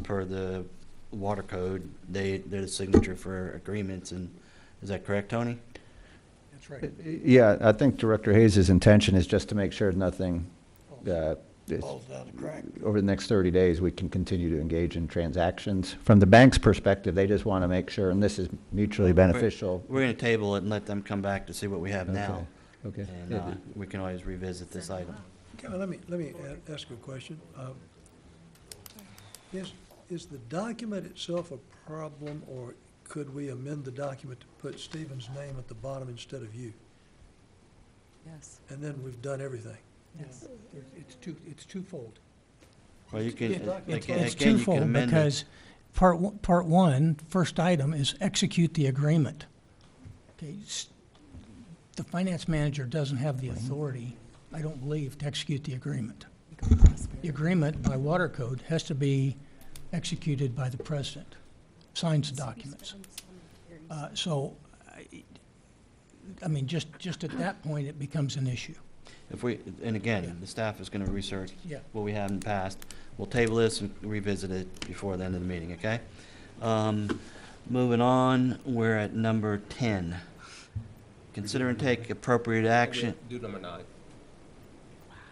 per the water code, they're the signature for agreements. And is that correct, Tony? That's right. Yeah, I think Director Hayes' intention is just to make sure nothing, is- Falls out of crack. over the next 30 days, we can continue to engage in transactions. From the bank's perspective, they just want to make sure, and this is mutually beneficial. We're gonna table it and let them come back to see what we have now. Okay. And we can always revisit this item. Kevin, let me ask a question. Is the document itself a problem, or could we amend the document to put Stephen's name at the bottom instead of you? Yes, And then we've done everything. yes. It's twofold. Well, you can, It's again, you can twofold amend it. because part one, first item is execute the agreement. Okay, the finance manager doesn't have the authority, I don't believe, to execute the agreement. The agreement by water code has to be executed by the president, signs the documents. So, I mean, just at that point, it becomes an issue. If we, and again, the staff is gonna research Yeah. what we have in the past. We'll table this and revisit it before the end of the meeting, okay? Moving on, we're at number 10. Consider and take appropriate action. Do number 9.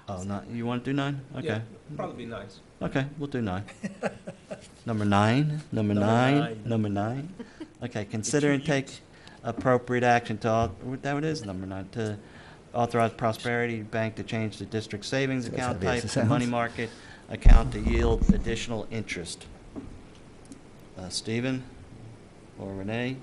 Oh, not, you want to do 9? Yeah, Okay. probably be nice. Okay, we'll do 9. Number 9, number 9, number 9. Okay, consider and take appropriate action to, that it is, number 9, to authorize Prosperity Bank to change the district savings That's account how it type is. to money market account to yield additional interest. Stephen or Renee,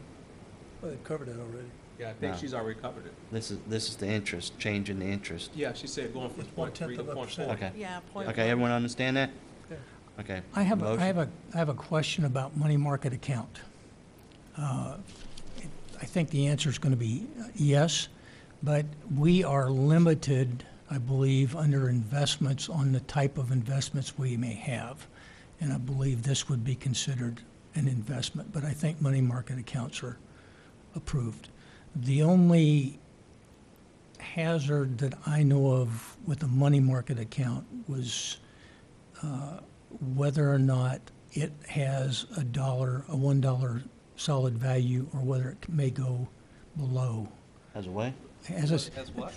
Well, they've covered that already. Yeah, I think No. she's already covered it. this is the interest, change in the interest. Yeah, she said going from It's point 3 to 1/10 of a point 4. percent. Okay, Yeah, point okay, everyone understand that? Yeah. Okay. I have Motion? a question about money market account. I think the answer is going to be yes, but we are limited, I believe, under investments on the type of investments we may have. And I believe this would be considered an investment, but I think money market accounts are approved. The only hazard that I know of with a money market account was whether or not it has a $1 solid value, or whether it may go below. As a way? As a, As what?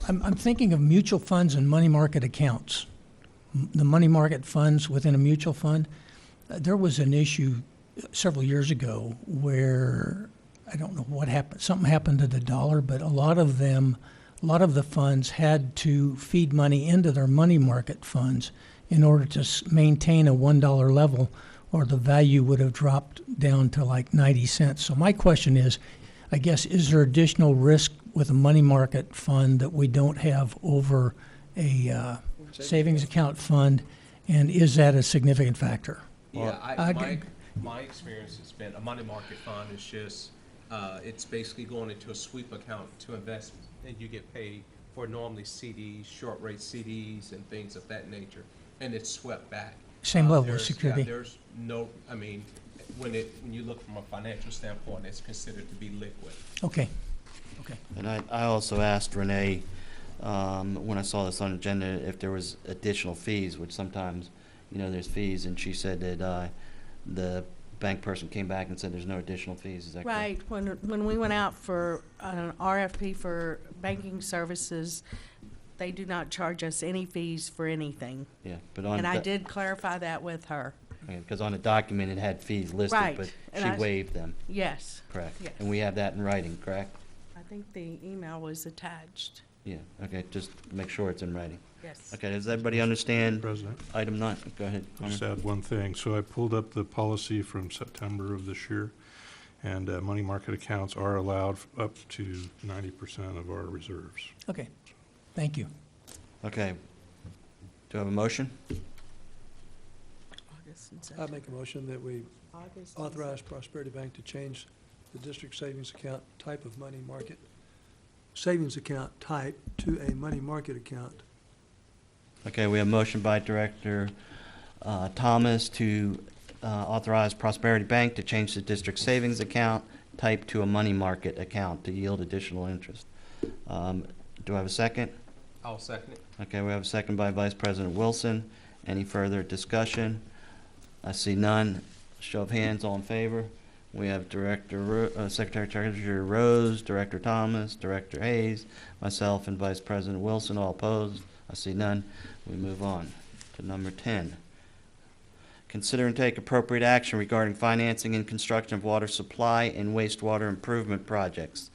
I'm thinking of mutual funds and money market accounts. The money market funds within a mutual fund, there was an issue several years ago where, I don't know what happened, something happened to the dollar, but a lot of the funds had to feed money into their money market funds in order to maintain a $1 level, or the value would have dropped down to like 90 cents. So my question is, I guess, is there additional risk with a money market fund that we don't have over a savings account fund, and is that a significant factor? Yeah, I- my experience has been a money market fund is just, it's basically going into a sweep account to invest, and you get paid for normally CDs, short rate CDs and things of that nature, and it's swept back. Same level of There's- security. Yeah, there's no, I mean, when you look from a financial standpoint, it's considered to be liquid. Okay, okay. And I also asked Renee, when I saw this on the agenda, if there was additional fees, which sometimes, there's fees, and she said that, the bank person came back and said there's no additional fees, is that correct? Right, when we went out for an RFP for banking services, they do not charge us any fees for anything. Yeah, but on. And I the- did clarify that with her. Because on the document, it had fees listed, Right, but and she I- waived them, Yes, correct? Yes. And we have that in writing, correct? I think the email was attached. Yeah, okay, just make sure it's in writing. Yes. Okay, does everybody understand President, item 9? Go ahead. I'll just Carmen. add one thing. So I pulled up the policy from September of this year, and money market accounts are allowed up to 90% of our reserves. Okay, thank you. Okay. Do I have a motion? August and I September. make a motion that we August and authorize Prosperity Bank to change the district savings account type of money market, savings account type to a money market account. Okay, we have a motion by Director Thomas to authorize Prosperity Bank to change the district savings account type to a money market account to yield additional interest. Do I have a second? I'll second it. Okay, we have a second by Vice President Wilson. Any further discussion? I see none. Show of hands, all in favor. We have Secretary Treasurer Rose, Director Thomas, Director Hayes, myself, and Vice President Wilson, all opposed. I see none. We move on to number 10. Consider and take appropriate action regarding financing and construction of water supply and wastewater improvement projects.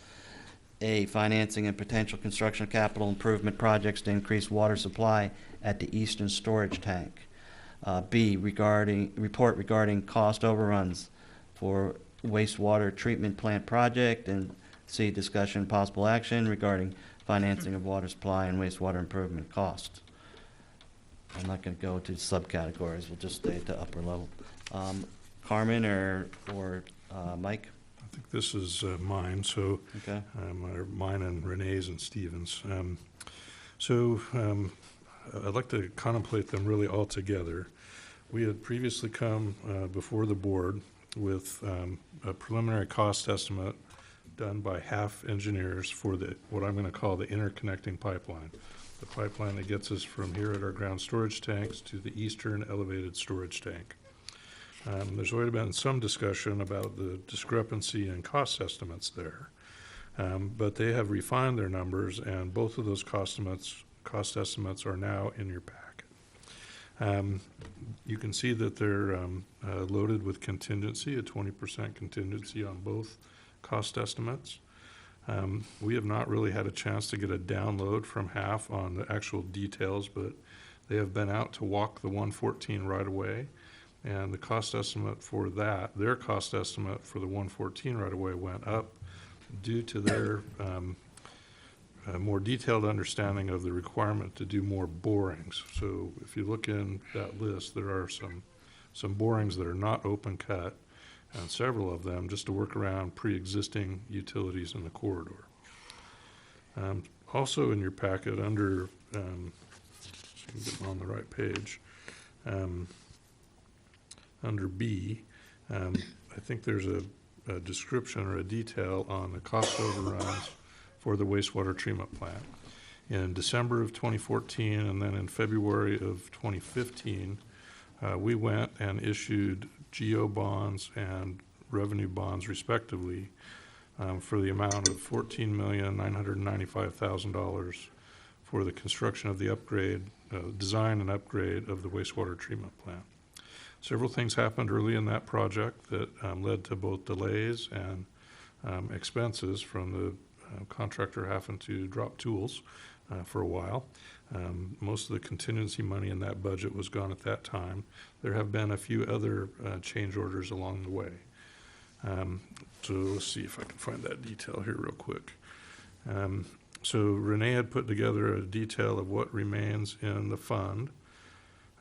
A, financing and potential construction of capital improvement projects to increase water supply at the eastern storage tank. B, report regarding cost overruns for wastewater treatment plant project. And C, discussion and possible action regarding financing of water supply and wastewater improvement costs. I'm not going to go to subcategories. We'll just stay at the upper level. Carmen or Mike? I think this is mine, so Okay. or mine and Renee's and Stephen's. I'd like to contemplate them really all together. We had previously come before the board with a preliminary cost estimate done by half engineers for what I'm going to call the interconnecting pipeline, the pipeline that gets us from here at our ground storage tanks to the eastern elevated storage tank. There's already been some discussion about the discrepancy in cost estimates there, but they have refined their numbers, and both of those cost estimates are now in your packet. You can see that they're loaded with contingency, a 20% contingency on both cost estimates. We have not really had a chance to get a download from half on the actual details, but they have been out to walk the 114 right away. And the cost estimate for that, their cost estimate for the 114 right away went up due to their more detailed understanding of the requirement to do more borings. So if you look in that list, there are some borings that are not open cut, and several of them just to work around pre-existing utilities in the corridor. Also in your packet under, so you can get on the right page, under B, I think there's a description or a detail on the cost overruns for the wastewater treatment plant. In December of 2014 and then in February of 2015, we went and issued GO bonds and revenue bonds respectively for the amount of $14,995,000 for the construction of the upgrade, design and upgrade of the wastewater treatment plant. Several things happened early in that project that led to both delays and expenses from the contractor having to drop tools for a while. Most of the contingency money in that budget was gone at that time. There have been a few other change orders along the way. So let's see if I can find that detail here real quick. So Renee had put together a detail of what remains in the fund.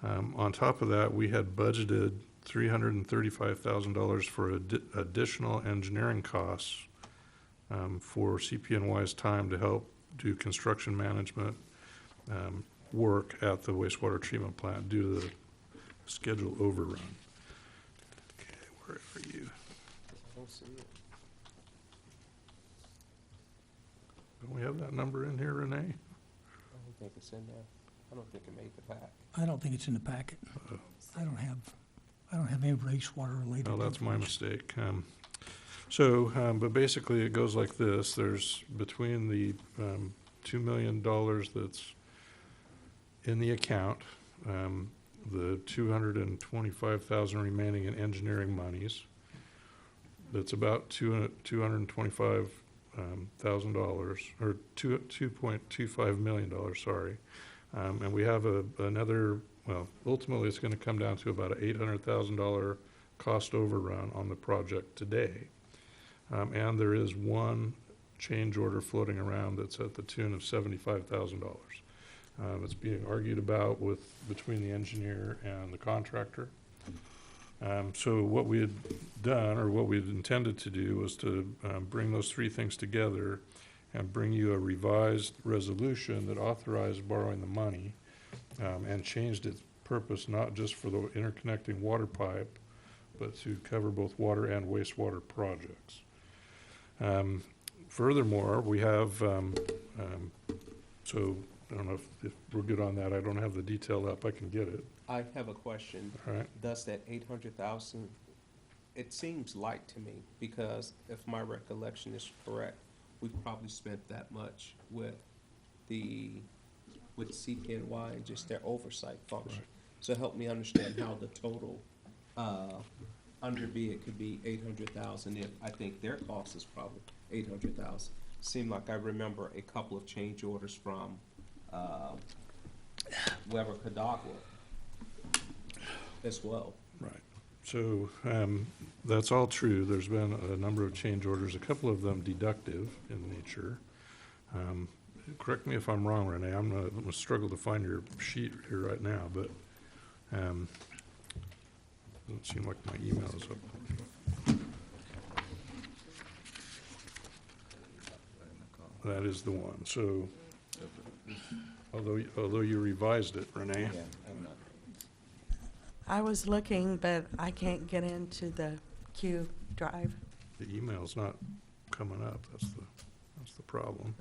On top of that, we had budgeted $335,000 for additional engineering costs for CPNY's time to help do construction management work at the wastewater treatment plant due to the schedule overrun. Okay, where are you? I don't see it. Don't we have that number in here, Renee? I don't think it's in there. I don't think it made the pack. I don't think it's in the packet. I don't have any wastewater related. Oh, that's my information. mistake. But basically it goes like this. There's between the $2 million that's in the account, the $225,000 remaining in engineering monies. That's about $225,000 or $2.25 million. Sorry, and we have another. Well, ultimately, it's going to come down to about an $800,000 cost overrun on the project today, and there is one change order floating around that's at the tune of $75,000. It's being argued about between the engineer and the contractor. So what we had done, or what we had intended to do, was to bring those three things together and bring you a revised resolution that authorized borrowing the money and changed its purpose not just for the interconnecting water pipe, but to cover both water and wastewater projects. Furthermore, we have, so I don't know if we're good on that. I don't have the detail up. I can get it. I have a question. All right. Does that 800,000, it seems light to me, because if my recollection is correct, we've probably spent that much with CPNY and just their oversight function. Right. So help me understand how the total, under bid could be 800,000 if I think their cost is probably 800,000. Seemed like I remember a couple of change orders from, Weber Cadagua as well. Right. So that's all true. There's been a number of change orders, a couple of them deductive in nature. Correct me if I'm wrong, Renee. I'm going to struggle to find your sheet here right now, but doesn't seem like my email is up. That is the one. So although you revised it, Renee. Yeah, I'm not. I was looking, but I can't get into the Q drive. The email's not coming up. That's the problem.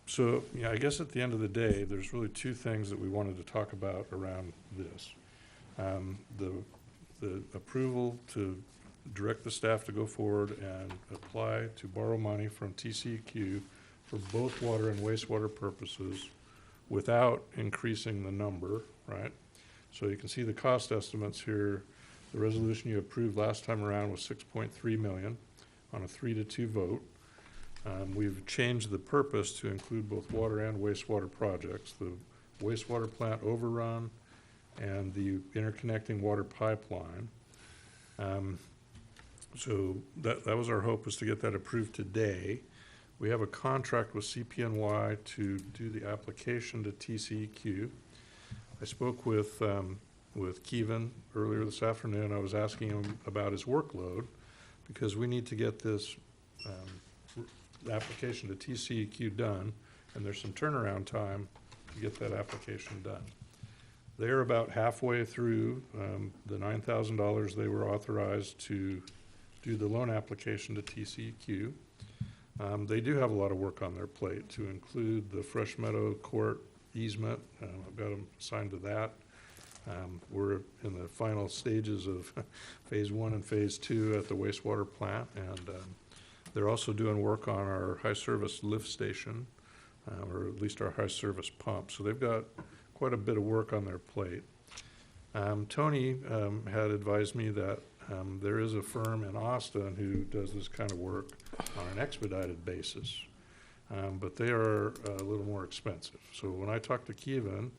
So, yeah, I guess at the end of the day, there's really two things that we wanted to talk about around this. The approval to direct the staff to go forward and apply to borrow money from TCEQ for both water and wastewater purposes without increasing the number, right? So you can see the cost estimates here. The resolution you approved last time around was $6.3 million on a 3-2 vote. We've changed the purpose to include both water and wastewater projects, the wastewater plant overrun and the interconnecting water pipeline. So that was our hope, was to get that approved today. We have a contract with CPNY to do the application to TCEQ. I spoke with Kevin earlier this afternoon. I was asking him about his workload because we need to get this application to TCEQ done, and there's some turnaround time to get that application done. They're about halfway through the $9,000 they were authorized to do the loan application to TCEQ. They do have a lot of work on their plate, to include the Fresh Meadow Court easement. I've got them assigned to that. We're in the final stages of phase 1 and phase 2 at the wastewater plant, and they're also doing work on our high service lift station, or at least our high service pump. So they've got quite a bit of work on their plate. Tony had advised me that there is a firm in Austin who does this kind of work on an expedited basis, but they are a little more expensive. So when I talked to Kevin,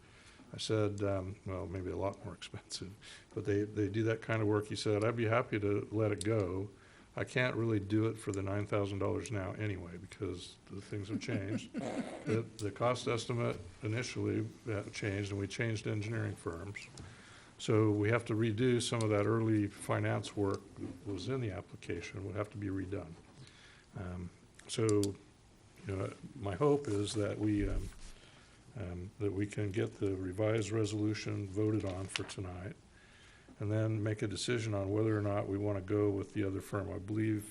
I said, well, maybe a lot more expensive, but they do that kind of work. He said, I'd be happy to let it go, I can't really do it for the $9,000 now anyway, because the things have changed. The cost estimate initially changed, and we changed engineering firms. So we have to redo some of that early finance work that was in the application, would have to be redone. So, you know, my hope is that we can get the revised resolution voted on for tonight, and then make a decision on whether or not we want to go with the other firm. I believe,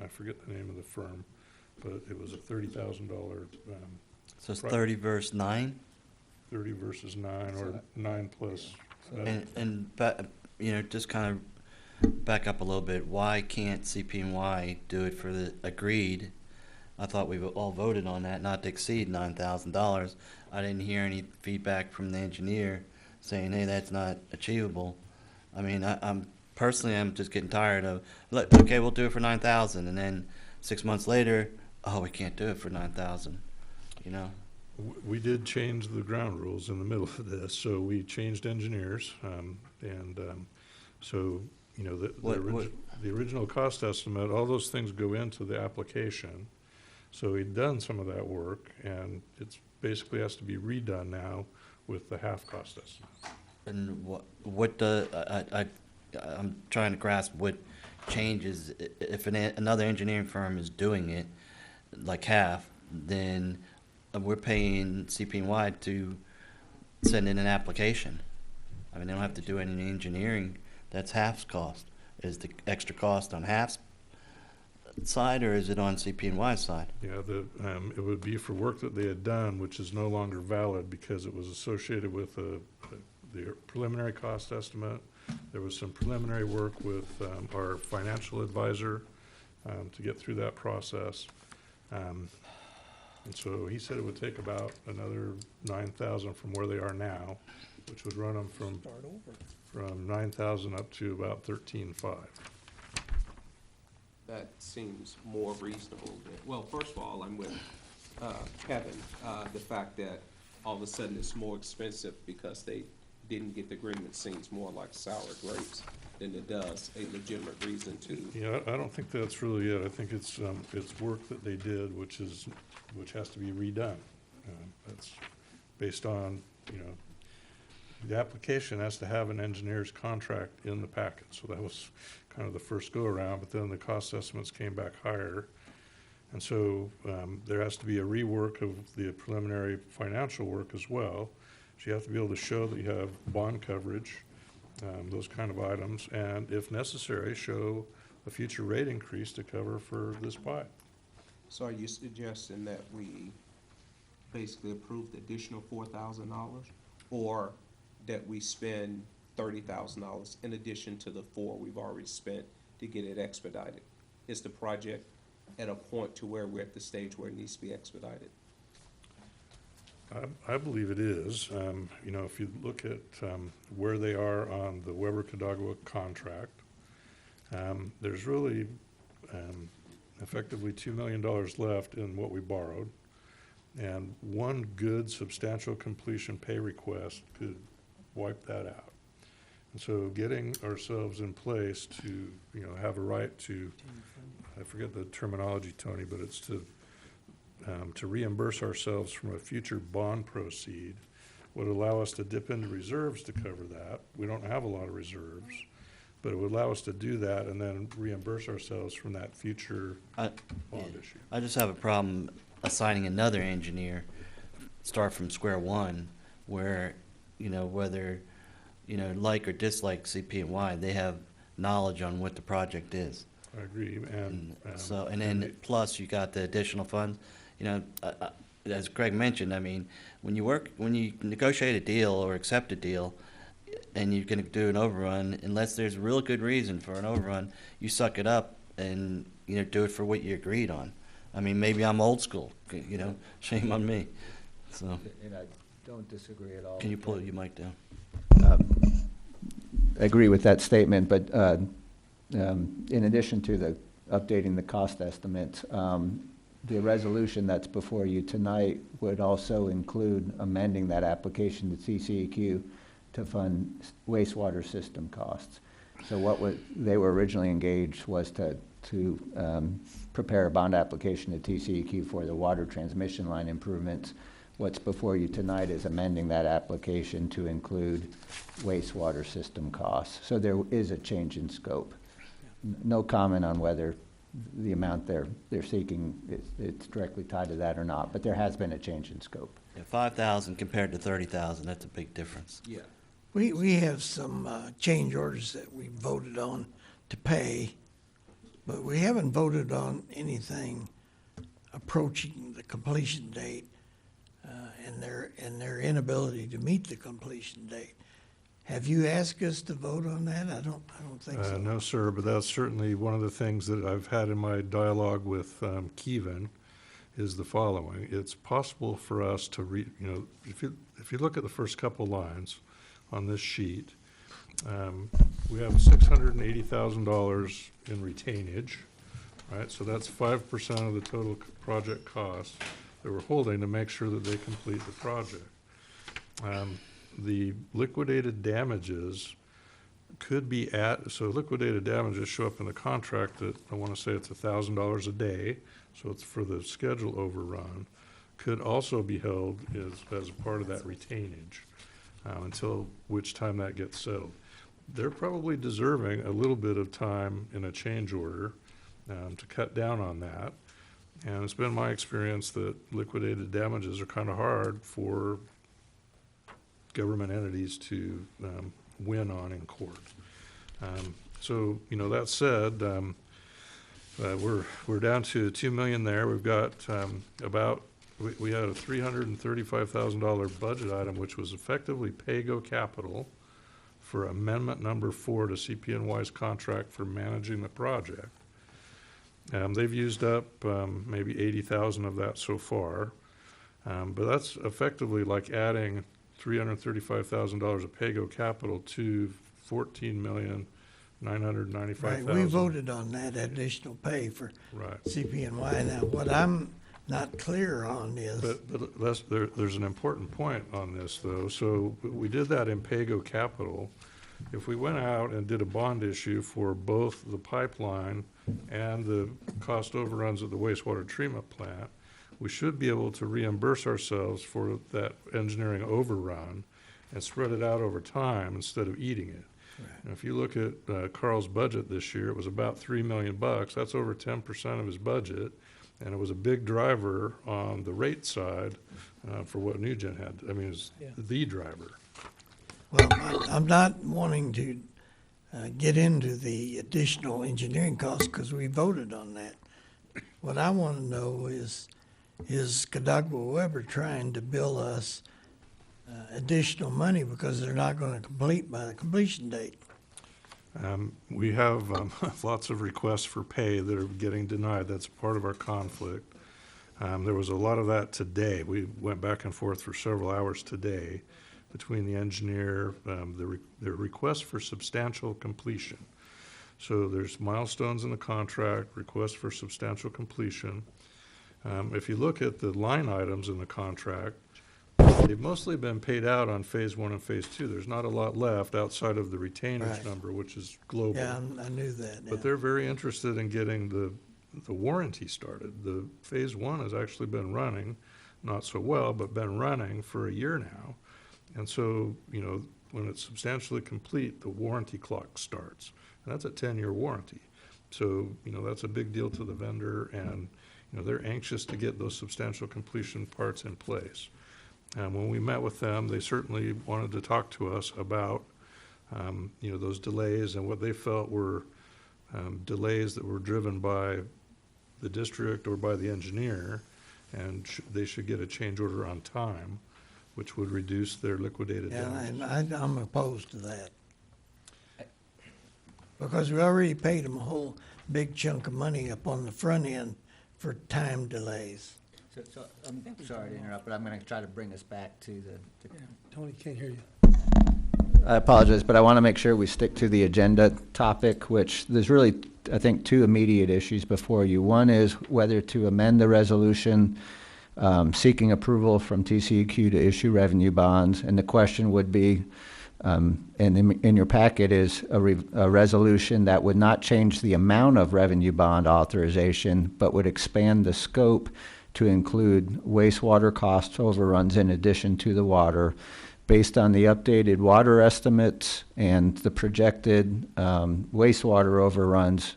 I forget the name of the firm, but it was a $30,000, So it's Right. 30 versus 9? 30 versus 9, or 9 plus. You know, just kind of back up a little bit. Why can't CP&Y do it for the agreed? I thought we all voted on that, not to exceed $9,000. I didn't hear any feedback from the engineer saying, hey, that's not achievable. I mean, I'm just getting tired of, look, okay, we'll do it for 9,000, and then 6 months later, oh, we can't do it for 9,000. You know. We did change the ground rules in the middle of this, so we changed engineers, so, you know, the original cost estimate, all those things go into the application. So we'd done some of that work, and it's basically has to be redone now with the half cost estimate. And I'm trying to grasp what changes, if another engineering firm is doing it, like half, then we're paying CP&Y to send in an application. I mean, they don't have to do any engineering, that's half's cost. Is the extra cost on half's side, or is it on CP&Y's side? Yeah, it would be for work that they had done, which is no longer valid because it was associated with the preliminary cost estimate. There was some preliminary work with our financial advisor to get through that process. And so he said it would take about another 9,000 from where they are now, which would run them from 9,000 up to about 13,500. That seems more reasonable than, well, first of all, I'm with Kevin. The fact that all of a sudden it's more expensive because they didn't get the agreement seems more like sour grapes than it does a legitimate reason to. Yeah, I don't think that's really it. I think it's work that they did, which has to be redone. That's based on, you know, the application has to have an engineer's contract in the packet. So that was kind of the first go around, but then the cost estimates came back higher. And so there has to be a rework of the preliminary financial work as well. So you have to be able to show that you have bond coverage, those kind of items, and if necessary, show a future rate increase to cover for this pipe. So are you suggesting that we basically approve the additional $4,000, or that we spend $30,000 in addition to the $4,000 we've already spent to get it expedited? Is the project at a point to where we're at the stage where it needs to be expedited? I believe it is. You know, if you look at where they are on the Weber-Cadagua contract, there's really effectively $2 million left in what we borrowed, and one good substantial completion pay request could wipe that out. And so getting ourselves in place to, you know, have a right to, I forget the terminology, Tony, but it's to reimburse ourselves from a future bond proceed would allow us to dip into reserves to cover that. We don't have a lot of reserves, but it would allow us to do that and then reimburse ourselves from that future bond issue. I just have a problem assigning another engineer, start from square one, where, you know, whether, you know, like or dislike CP&Y, they have knowledge on what the project is. I agree, and then plus you got the additional funds. You know, as Greg mentioned, I mean, when you negotiate a deal or accept a deal, and you're going to do an overrun, unless there's a real good reason for an overrun, you suck it up and, you know, do it for what you agreed on. I mean, maybe I'm old school, you know, shame on me. So, And I don't disagree at all. can you pull your mic down? I agree with that statement, but in addition to the updating the cost estimates, the resolution that's before you tonight would also include amending that application to CCEQ to fund wastewater system costs. So what they were originally engaged was to to prepare a bond application to TCEQ for the water transmission line improvements. What's before you tonight is amending that application to include wastewater system costs. So there is a change in scope. No comment on whether the amount they're seeking, it's directly tied to that or not, but there has been a change in scope. Yeah, 5,000 compared to 30,000, that's a big difference. Yeah. We have some change orders that we voted on to pay, but we haven't voted on anything approaching the completion date and their inability to meet the completion date. Have you asked us to vote on that? I don't think so. No, sir, but that's certainly one of the things that I've had in my dialogue with Kevin is the following. It's possible for us to if you look at the first couple lines on this sheet, we have $680,000 in retainage, right? So that's 5% of the total project cost that we're holding to make sure that they complete the project. The liquidated damages could be so liquidated damages show up in the contract that I want to say it's $1,000 a day, so it's for the schedule overrun, could also be held as a part of that retainage until which time that gets settled. They're probably deserving a little bit of time in a change order to cut down on that. And it's been my experience that liquidated damages are kind of hard for government entities to win on in court. So, that said, we're down to $2 million there. We've got we had a $335,000 budget item, which was effectively pay-go capital for amendment number 4 to CPNY's contract for managing the project. They've used up maybe 80,000 of that so far, but that's effectively like adding $335,000 of pay-go capital to $14,995,000. Right, we voted on that additional pay for Right. CPNY. Now, what I'm not clear on is, But there's an important point on this, though. So we did that in pay-go capital. If we went out and did a bond issue for both the pipeline and the cost overruns of the wastewater treatment plant, we should be able to reimburse ourselves for that engineering overrun and spread it out over time instead of eating it. Right. Now, if you look at Carl's budget this year, it was about $3 million. That's over 10% of his budget, and it was a big driver on the rate side for what NewGen had. I mean, it's the driver. well, I'm not wanting to get into the additional engineering costs because we voted on that. What I want to know is Cadagua Weber trying to bill us additional money because they're not going to complete by the completion date? We have lots of requests for pay that are getting denied. That's part of our conflict. There was a lot of that today. We went back and forth for several hours today between the engineer, the request for substantial completion. So there's milestones in the contract, request for substantial completion. If you look at the line items in the contract, they've mostly been paid out on phase 1 and phase 2. There's not a lot left outside of the retainage Right. number, which is global. Yeah, I knew that. But they're very interested in getting the warranty started. The phase 1 has actually been running, not so well, but been running for a year now. And so, when it's substantially complete, the warranty clock starts. And that's a 10-year warranty. So, that's a big deal to the vendor, and, they're anxious to get those substantial completion parts in place. And when we met with them, they certainly wanted to talk to us about, those delays and what they felt were delays that were driven by the district or by the engineer, and they should get a change order on time, which would reduce their liquidated damages. Yeah, and I'm opposed to that. Because we already paid them a whole big chunk of money up on the front end for time delays. So I'm sorry to interrupt, but I'm going to try to bring us back to the Tony, can't hear you. I apologize, but I want to make sure we stick to the agenda topic, which there's really, I think, 2 immediate issues before you. One is whether to amend the resolution seeking approval from TCEQ to issue revenue bonds, and the question would be, And in your packet is a resolution that would not change the amount of revenue bond authorization, but would expand the scope to include wastewater cost overruns in addition to the water. Based on the updated water estimates and the projected wastewater overruns,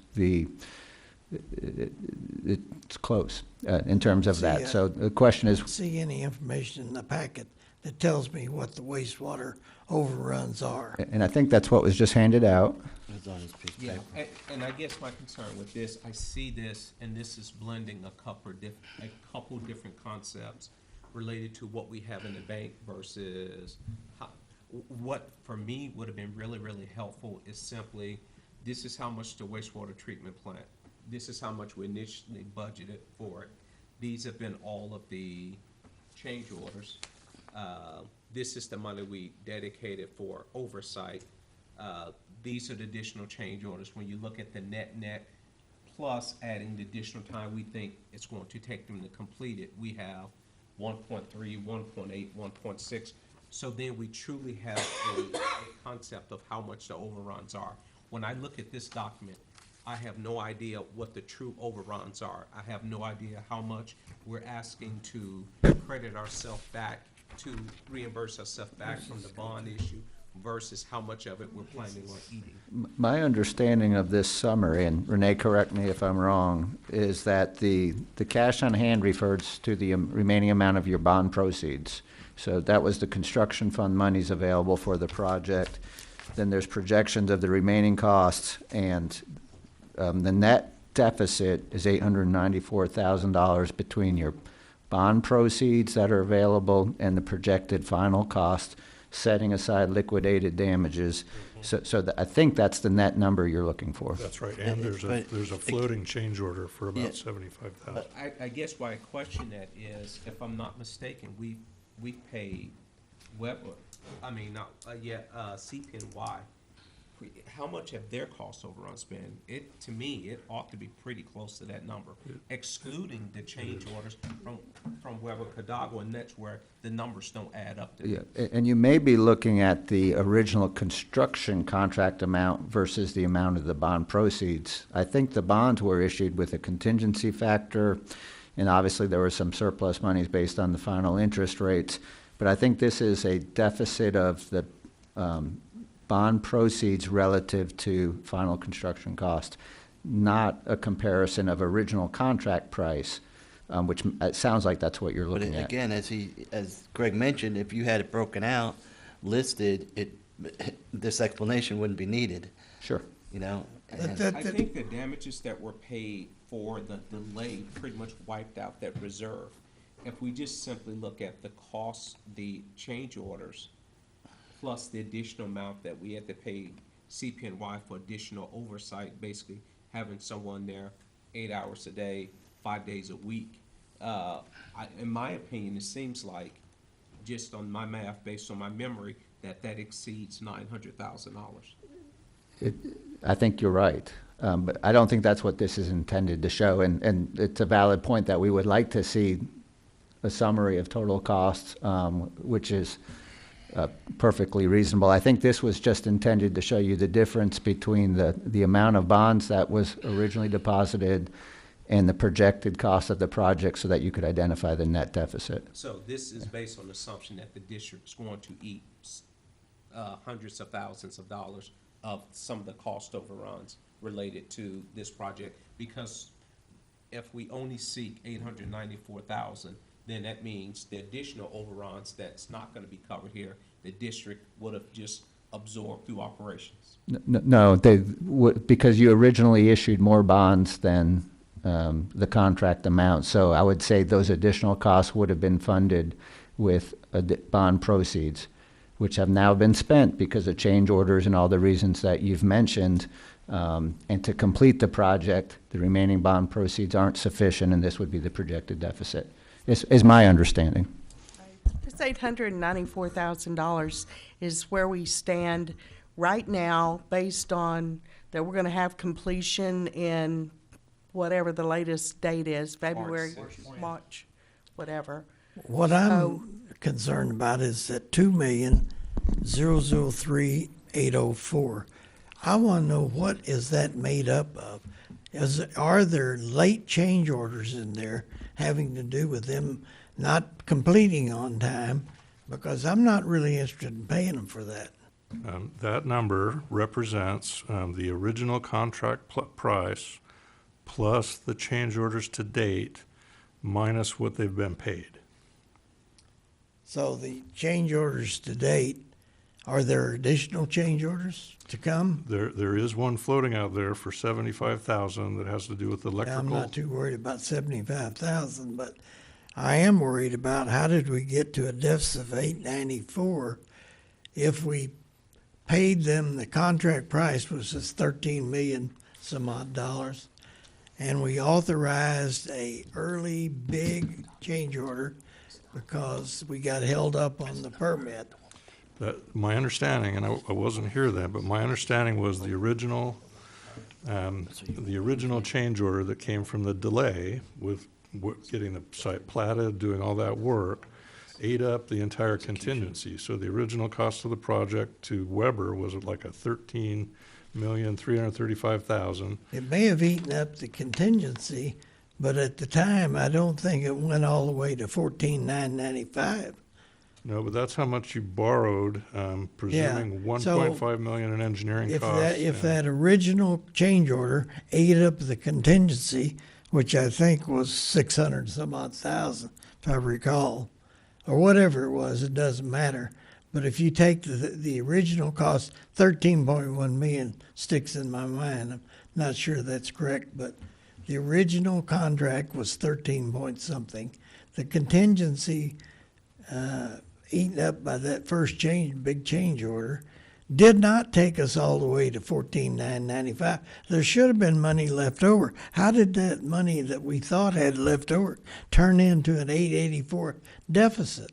it's close in terms of that. So the question is, See any information in the packet that tells me what the wastewater overruns are? and I think that's what was just handed out. It's on his piece of Yeah, paper. and I guess my concern with this, I see this, and this is blending a couple different concepts related to what we have in the bank versus what, for me, would have been really, really helpful is simply, this is how much the wastewater treatment plant, this is how much we initially budgeted for it. These have been all of the change orders. This is the money we dedicated for oversight. These are the additional change orders. When you look at the net, plus adding the additional time we think it's going to take them to complete it, we have 1.3, 1.8, 1.6. So then we truly have a concept of how much the overruns are. When I look at this document, I have no idea what the true overruns are. I have no idea how much we're asking to credit ourselves back, to reimburse ourselves back from the bond issue versus how much of it we're planning on eating. My understanding of this summary, and Renee, correct me if I'm wrong, is that the cash on hand refers to the remaining amount of your bond proceeds. So that was the construction fund monies available for the project. Then there's projections of the remaining costs, and the net deficit is $894,000 between your bond proceeds that are available and the projected final cost, setting aside liquidated damages. So I think that's the net number you're looking for. That's right, and there's a floating change order for Yeah. about 75,000. I guess why I question that is, if I'm not mistaken, we paid Weber, CPNY. How much have their cost overruns been? To me, it ought to be pretty close to that number, excluding the change orders from Weber Cadagua, and that's where the numbers don't add up to. Yeah, and you may be looking at the original construction contract amount versus the amount of the bond proceeds. I think the bonds were issued with a contingency factor, and obviously there were some surplus monies based on the final interest rates. But I think this is a deficit of the bond proceeds relative to final construction cost, not a comparison of original contract price, which it sounds like that's what you're But looking at. again, as Greg mentioned, if you had it broken out, listed, this explanation wouldn't be needed, Sure. you know? That- I think the damages that were paid for the delay pretty much wiped out that reserve. If we just simply look at the cost, the change orders, plus the additional amount that we had to pay CPNY for additional oversight, basically having someone there 8 hours a day, 5 days a week. In my opinion, it seems like, just on my math, based on my memory, that exceeds $900,000. I think you're right. But I don't think that's what this is intended to show. And it's a valid point that we would like to see a summary of total costs, which is perfectly reasonable. I think this was just intended to show you the difference between the amount of bonds that was originally deposited and the projected cost of the project so that you could identify the net deficit. So this is based on the assumption that the district's going to eat hundreds of thousands of dollars of some of the cost overruns related to this project, because if we only seek $894,000, then that means the additional overruns that's not gonna be covered here, the district would have just absorbed through operations. No, because you originally issued more bonds than the contract amount. So I would say those additional costs would have been funded with bond proceeds, which have now been spent because of change orders and all the reasons that you've mentioned. And to complete the project, the remaining bond proceeds aren't sufficient, and this would be the projected deficit, is my understanding. This $894,000 is where we stand right now, based on that we're gonna have completion in whatever the latest date is, February, March, whatever. What I'm concerned about is that $2 million 003804. I want to know, what is that made up of? Are there late change orders in there having to do with them not completing on time? Because I'm not really interested in paying them for that. That number represents the original contract price plus the change orders to date minus what they've been paid. So the change orders to date, are there additional change orders to come? There is one floating out there for 75,000 that has to do with Now, I'm electrical. not too worried about 75,000, but I am worried about how did we get to a deficit of 894 if we paid them, the contract price was just 13 million some odd dollars, and we authorized a early big change order because we got held up on the permit. My understanding, and I wasn't here then, but my understanding was the original change order that came from the delay with getting the site platted, doing all that work, ate up the entire contingency. So the original cost of the project to Weber was like a $13,335,000. It may have eaten up the contingency, but at the time, I don't think it went all the way to 14,995. No, but that's how much you borrowed, presuming so 1.5 million in engineering If costs. that original change order ate up the contingency, which I think was 600 some odd thousand, if I recall, or whatever it was, it doesn't matter. But if you take the original cost, 13.1 million sticks in my mind. I'm not sure that's correct, but the original contract was 13 point something. The contingency eaten up by that first big change order, did not take us all the way to 14,995. There should have been money left over. How did that money that we thought had left over turn into an 884 deficit?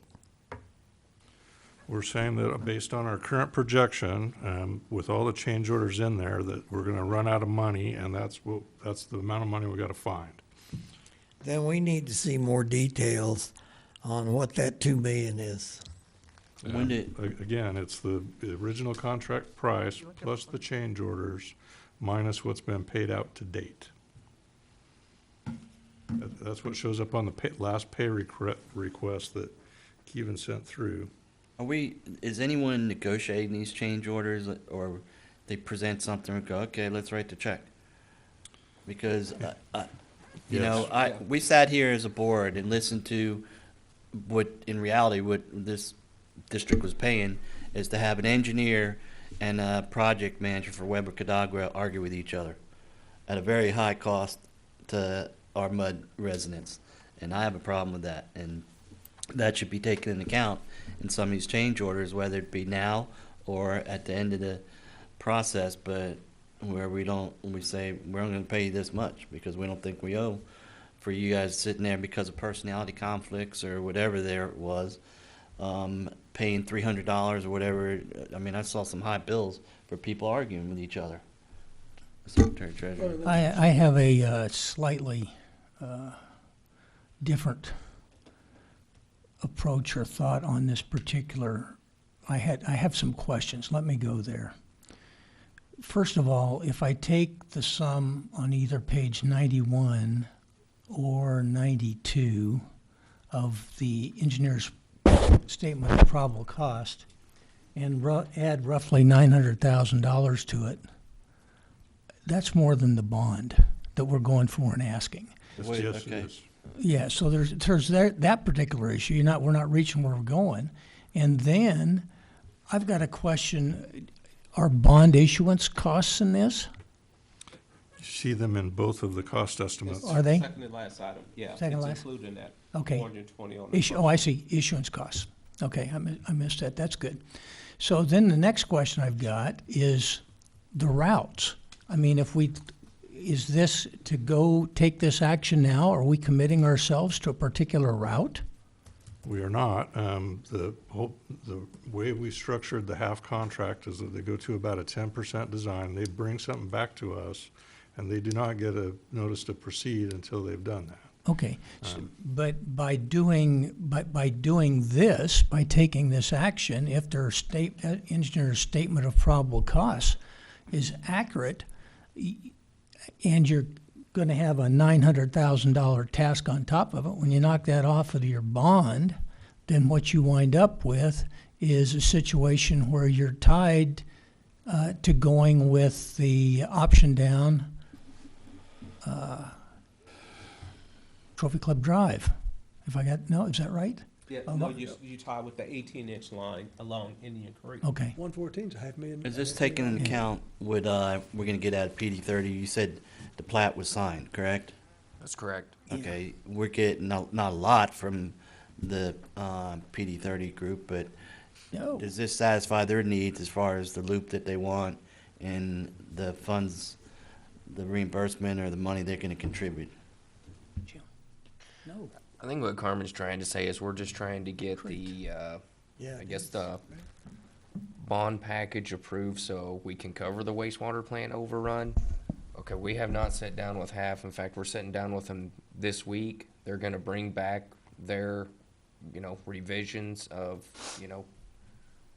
We're saying that based on our current projection, with all the change orders in there, that we're gonna run out of money, and that's the amount of money we gotta find. Then we need to see more details on what that 2 million is. When did- Again, it's the original contract price plus the change orders minus what's been paid out to date. That's what shows up on the last pay request that Kevin sent through. Is anyone negotiating these change orders, or they present something and go, okay, let's write the check? Because, Yes. we sat here as a board and listened to what this district was paying is to have an engineer and a project manager for Weber Cadagua argue with each other at a very high cost to our MUD residents. And I have a problem with that. And that should be taken into account in some of these change orders, whether it be now or at the end of the process, but where we say, we're only going to pay you this much because we don't think we owe, for you guys sitting there because of personality conflicts or whatever there was, paying $300 or whatever. I mean, I saw some high bills for people arguing with each other. Secretary Treasurer. I have a slightly different approach or thought on this particular. I have some questions. Let me go there. First of all, if I take the sum on either page 91 or 92 of the engineer's statement of probable cost and add roughly $900,000 to it, that's more than the bond that we're going for and asking. Wait, Yes, it okay. is. Yeah, so there's that particular issue. We're not reaching where we're going. And then I've got a question. Are bond issuance costs in this? You see them in both of the cost estimates. Are they? Second and last item, yeah. Second it's last? included in that. Okay. 420 on the Issue, front. oh, I see, issuance costs. Okay, I missed that, that's good. So then the next question I've got is the routes. I mean, is this to go take this action now? Are we committing ourselves to a particular route? We are not. The way we structured the half contract is that they go to about a 10% design. They bring something back to us, and they do not get a notice to proceed until they've done that. Okay, but by doing this, by taking this action, if their engineer's statement of probable costs is accurate, and you're going to have a $900,000 task on top of it, when you knock that off of your bond, then what you wind up with is a situation where you're tied to going with the option down Trophy Club Drive. If I got, no, is that right? Yeah, no, you tie with the 18-inch line along Indian Creek. Okay. 114's a $500,000. Is this taking into account what we're gonna get out of PD 30? You said the plat was signed, correct? That's correct. Okay, we're getting not a lot from the PD 30 group, but No. does this satisfy their needs as far as the loop that they want and the funds, the reimbursement or the money they're gonna contribute? No. I think what Carmen's trying to say is we're just trying to get the, Yeah. I guess the bond package approved so we can cover the wastewater plant overrun. Okay, we have not sat down with half. In fact, we're sitting down with them this week. They're gonna bring back their, revisions of,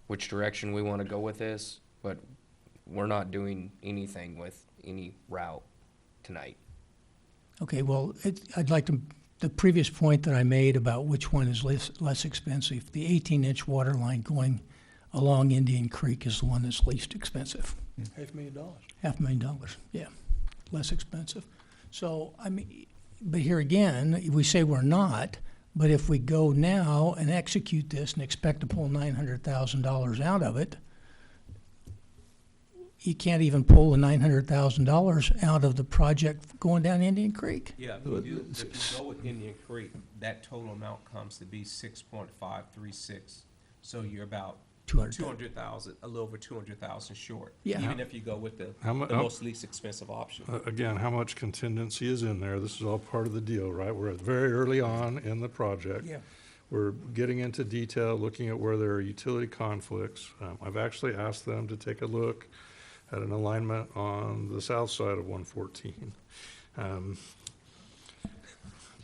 which direction we wanna go with this, but we're not doing anything with any route tonight. Okay, well, I'd like to, the previous point that I made about which one is less expensive, the 18-inch water line going along Indian Creek is the one that's least expensive. $500,000. $500,000, yeah, less expensive. So, I mean, but here again, we say we're not, but if we go now and execute this and expect to pull $900,000 out of it, you can't even pull the $900,000 out of the project going down Indian Creek. Yeah, if you go with Indian Creek, that total amount comes to be 6.536. So you're about 200,000, a little over 200,000 short. Yeah. Even if you go with the How mu- most least expensive option. Again, how much contingency is in there? This is all part of the deal, right? We're very early on in the project. Yeah. We're getting into detail, looking at where there are utility conflicts. I've actually asked them to take a look at an alignment on the south side of 114.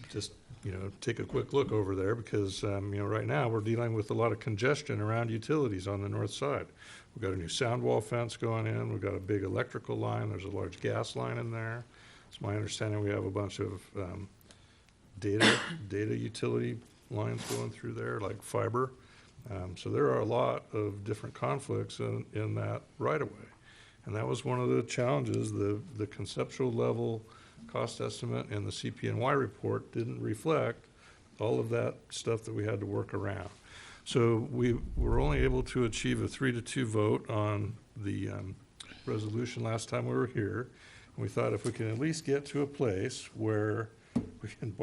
Just, take a quick look over there because, right now we're dealing with a lot of congestion around utilities on the north side. We've got a new sound wall fence going in. We've got a big electrical line. There's a large gas line in there. It's my understanding we have a bunch of data utility lines going through there, like fiber. So there are a lot of different conflicts in that right-of-way. And that was one of the challenges. The conceptual level cost estimate and the CPNY report didn't reflect all of that stuff that we had to work around. So we were only able to achieve a 3-2 vote on the resolution last time we were here. And we thought if we can at least get to a place where we can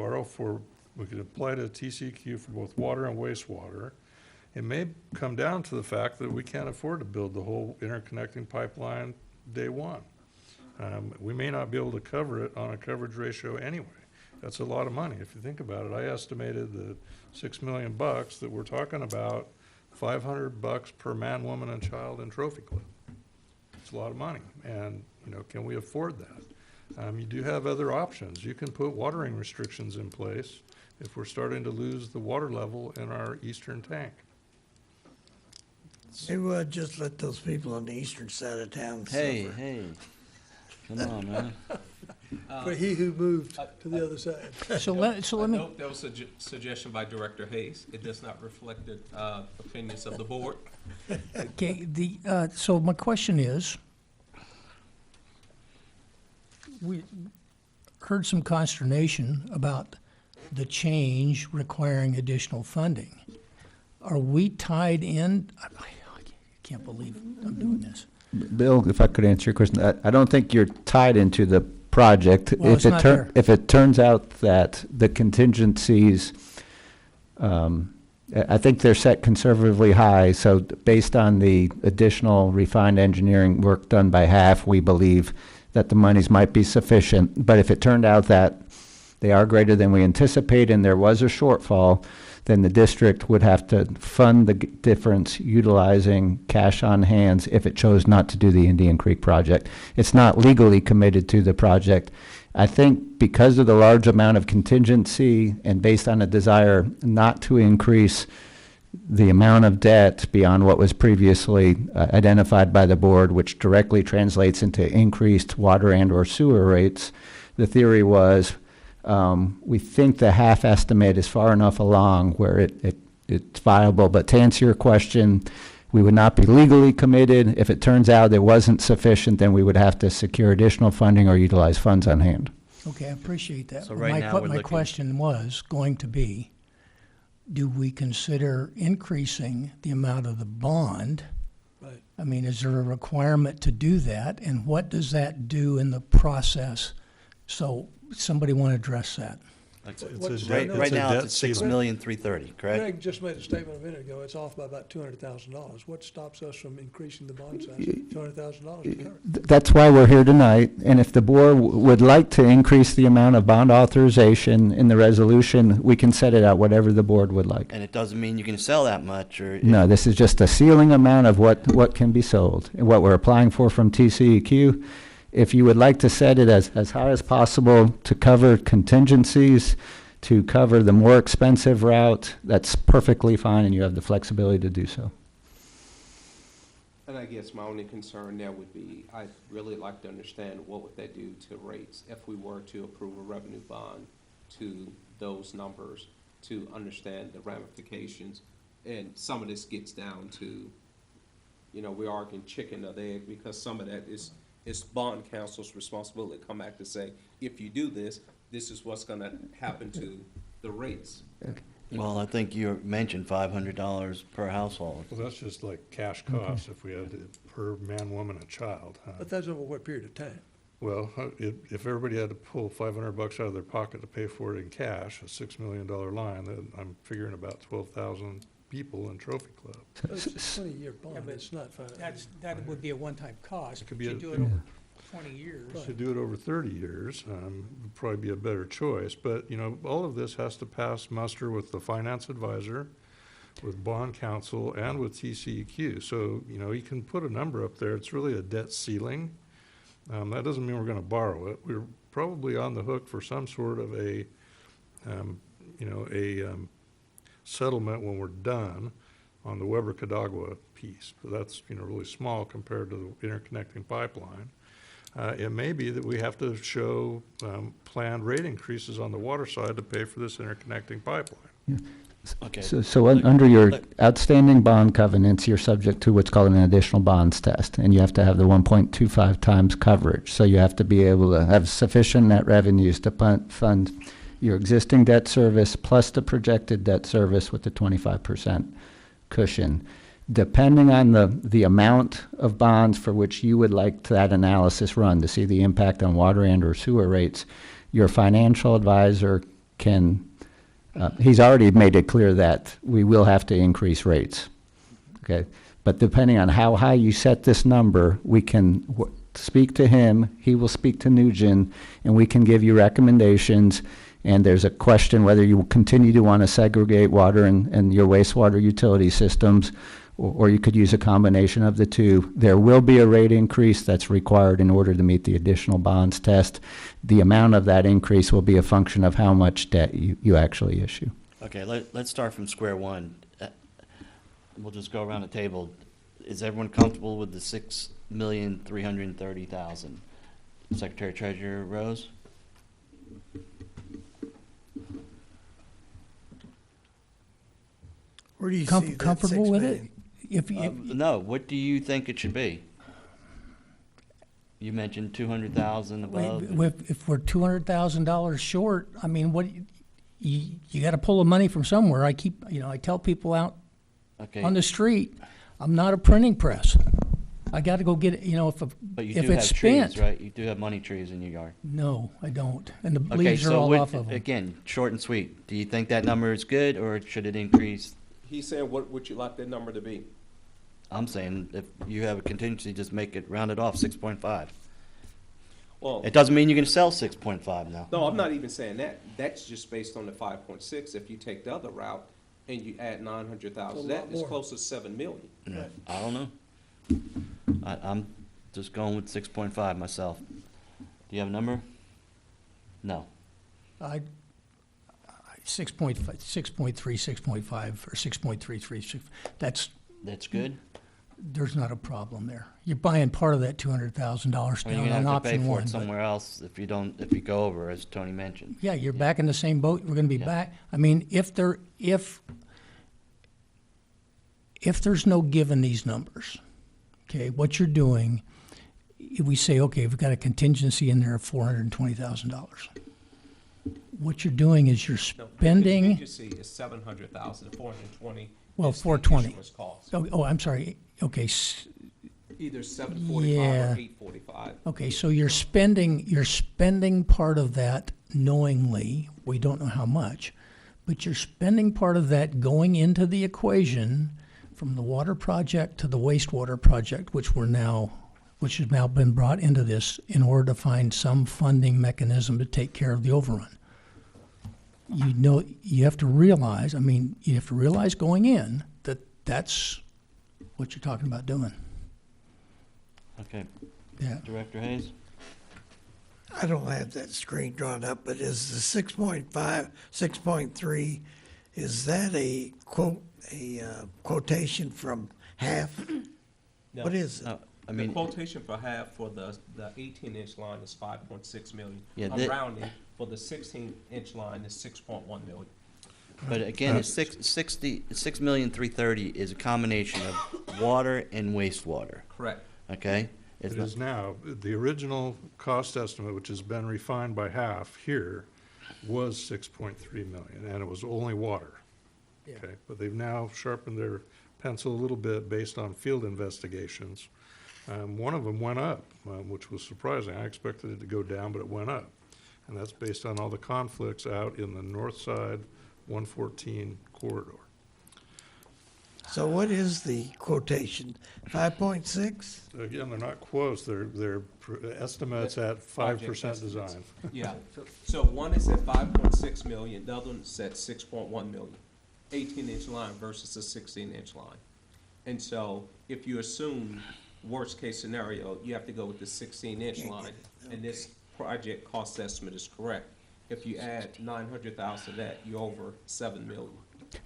we can apply to TCQ for both water and wastewater. It may come down to the fact that we can't afford to build the whole interconnecting pipeline day one. We may not be able to cover it on a coverage ratio anyway. That's a lot of money. If you think about it, I estimated the $6 million that we're talking about, $500 per man, woman, and child in Trophy Club. It's a lot of money. And, can we afford that? You do have other options. You can put watering restrictions in place if we're starting to lose the water level in our eastern tank. Maybe we'll just let those people on the eastern side of town suffer. Hey, come on, man. For he who moved to the other side. So let me, Nope, that was a suggestion by Director Hayes. It does not reflect the opinions of the board. okay, so my question is, we heard some consternation about the change requiring additional funding. Are we tied in? I can't believe I'm doing this. Bill, if I could answer your question, I don't think you're tied into the project. Well, it's not there. If it turns out that the contingencies, I think they're set conservatively high, so based on the additional refined engineering work done by half, we believe that the monies might be sufficient. But if it turned out that they are greater than we anticipate and there was a shortfall, then the district would have to fund the difference utilizing cash on hands if it chose not to do the Indian Creek project. It's not legally committed to the project. I think because of the large amount of contingency and based on a desire not to increase the amount of debt beyond what was previously identified by the board, which directly translates into increased water and or sewer rates, the theory was we think the half estimate is far enough along where it's viable. But to answer your question, we would not be legally committed. If it turns out it wasn't sufficient, then we would have to secure additional funding or utilize funds on hand. Okay, I appreciate that. So But right now we're my looking- question was going to be, do we consider increasing the amount of the bond? Right. I mean, is there a requirement to do that? And what does that do in the process? So somebody want to address that? It's Right, a right now, debt it's ceiling. $6,330,000, correct? Greg just made a statement a minute ago, it's off by about $200,000. What stops us from increasing the bond size? $200,000 to cover it. That's why we're here tonight, and if the board would like to increase the amount of bond authorization in the resolution, we can set it out whatever the board would like. And it doesn't mean you can sell that much, or. No, this is just a ceiling amount of what can be sold, and what we're applying for from TCEQ. If you would like to set it as high as possible to cover contingencies, to cover the more expensive route, that's perfectly fine, and you have the flexibility to do so. And I guess my only concern there would be, I'd really like to understand what would that do to rates if we were to approve a revenue bond to those numbers, to understand the ramifications. And some of this gets down to, we're arguing chicken or egg, because some of that is bond counsel's responsibility to come back to say, if you do this, this is what's gonna happen to the rates. Well, I think you mentioned $500 per household. Well, that's just like cash costs if we had it per man, woman, and child. Huh? But that's over what period of time? Well, if everybody had to pull $500 out of their pocket to pay for it in cash, a $6 million line, then I'm figuring about 12,000 people in Trophy Club. It's a 20-year bond, it's not five. That would be a one-time cost. It could be You a- do it over 20 years. To do it over 30 years would probably be a better choice. But, all of this has to pass muster with the finance advisor, with bond counsel, and with TCEQ. So, you can put a number up there. It's really a debt ceiling. That doesn't mean we're going to borrow it. We're probably on the hook for some sort of a settlement when we're done on the Weber-Cadagua piece. But that's, really small compared to the interconnecting pipeline. It may be that we have to show planned rate increases on the water side to pay for this interconnecting pipeline. Okay. Under your outstanding bond covenants, you're subject to what's called an additional bonds test, and you have to have the 1.25 times coverage. So you have to be able to have sufficient net revenues to fund your existing debt service plus the projected debt service with the 25% cushion. Depending on the amount of bonds for which you would like that analysis run to see the impact on water and or sewer rates, your financial advisor can, he's already made it clear that we will have to increase rates, okay? But depending on how high you set this number, we can speak to him, he will speak to Nugent, and we can give you recommendations. And there's a question whether you will continue to want to segregate water and your wastewater utility systems, or you could use a combination of the two. There will be a rate increase that's required in order to meet the additional bonds test. The amount of that increase will be a function of how much debt you actually issue. Okay, let's start from square one. We'll just go around the table. Is everyone comfortable with the $6,330,000? Secretary Treasurer Rose? Where do you see that Comfortable 6 with million? it? If you, No, what do you think it should be? You mentioned 200,000 above. if we're $200,000 short, I mean, you got to pull the money from somewhere. I tell people out Okay, on the street, I'm not a printing press. I got to go get it, but you if do it's have trees, spent. right? You do have money trees in your yard. No, I don't. And the Okay, leaves are so all off of them. again, short and sweet. Do you think that number is good, or should it increase? He's saying, what would you like that number to be? I'm saying if you have a contingency, just make it round it off 6.5. Well, It doesn't mean you can sell 6.5 now. no, I'm not even saying that. That's just based on the 5.6. If you take the other route, and you add 900,000, It's a that lot is more. close to 7 million. Yeah, I don't know. I'm just going with 6.5 myself. Do you have a number? No. 6.5, 6.3, 6.5, or 6.33, that's, That's good? there's not a problem there. You're buying part of that $200,000 I mean, down you're on gonna have to pay option for one. it but- somewhere else if you go over, as Tony mentioned. Yeah, you're back in the same boat. We're gonna be Yeah. back. I mean, if there's no given these numbers, okay, what you're doing, if we say, okay, we've got a contingency in there of $420,000. What you're doing is you're No, the spending, contingency is 700,000, 420. well, is the 420. issuance cost. Oh, I'm sorry, okay, Either 745 Yeah. or 845. okay, so you're spending part of that knowingly, we don't know how much, but you're spending part of that going into the equation from the water project to the wastewater project, which has now been brought into this in order to find some funding mechanism to take care of the overrun. You know, you have to realize going in that that's what you're talking about doing. Okay, Yeah. Director Hayes? I don't have that screen drawn up, but is the 6.5, 6.3, is that a quotation from half? No. What is it? No, I The mean, quotation for half for the 18-inch line is 5.6 million. Yeah, I'm that- rounding, for the 16-inch line is 6.1 million. but again, it's 6,330,000 is a combination of water and wastewater, Correct. okay? It's It not- is now, the original cost estimate, which has been refined by half here, was 6.3 million, and it was only water. Okay, but they've now sharpened their pencil a little bit based on field investigations. One of them went up, which was surprising. I expected it to go down, but it went up. And that's based on all the conflicts out in the north side 114 corridor. So what is the quotation? 5.6? Again, they're not quotes, they're estimates at 5% design. Yeah, so one is at 5.6 million, the other one's at 6.1 million. 18-inch line versus a 16-inch line. And so if you assume worst-case scenario, you have to go with the 16-inch line, and this project cost estimate is correct. If you add 900,000 to that, you're over 7 million.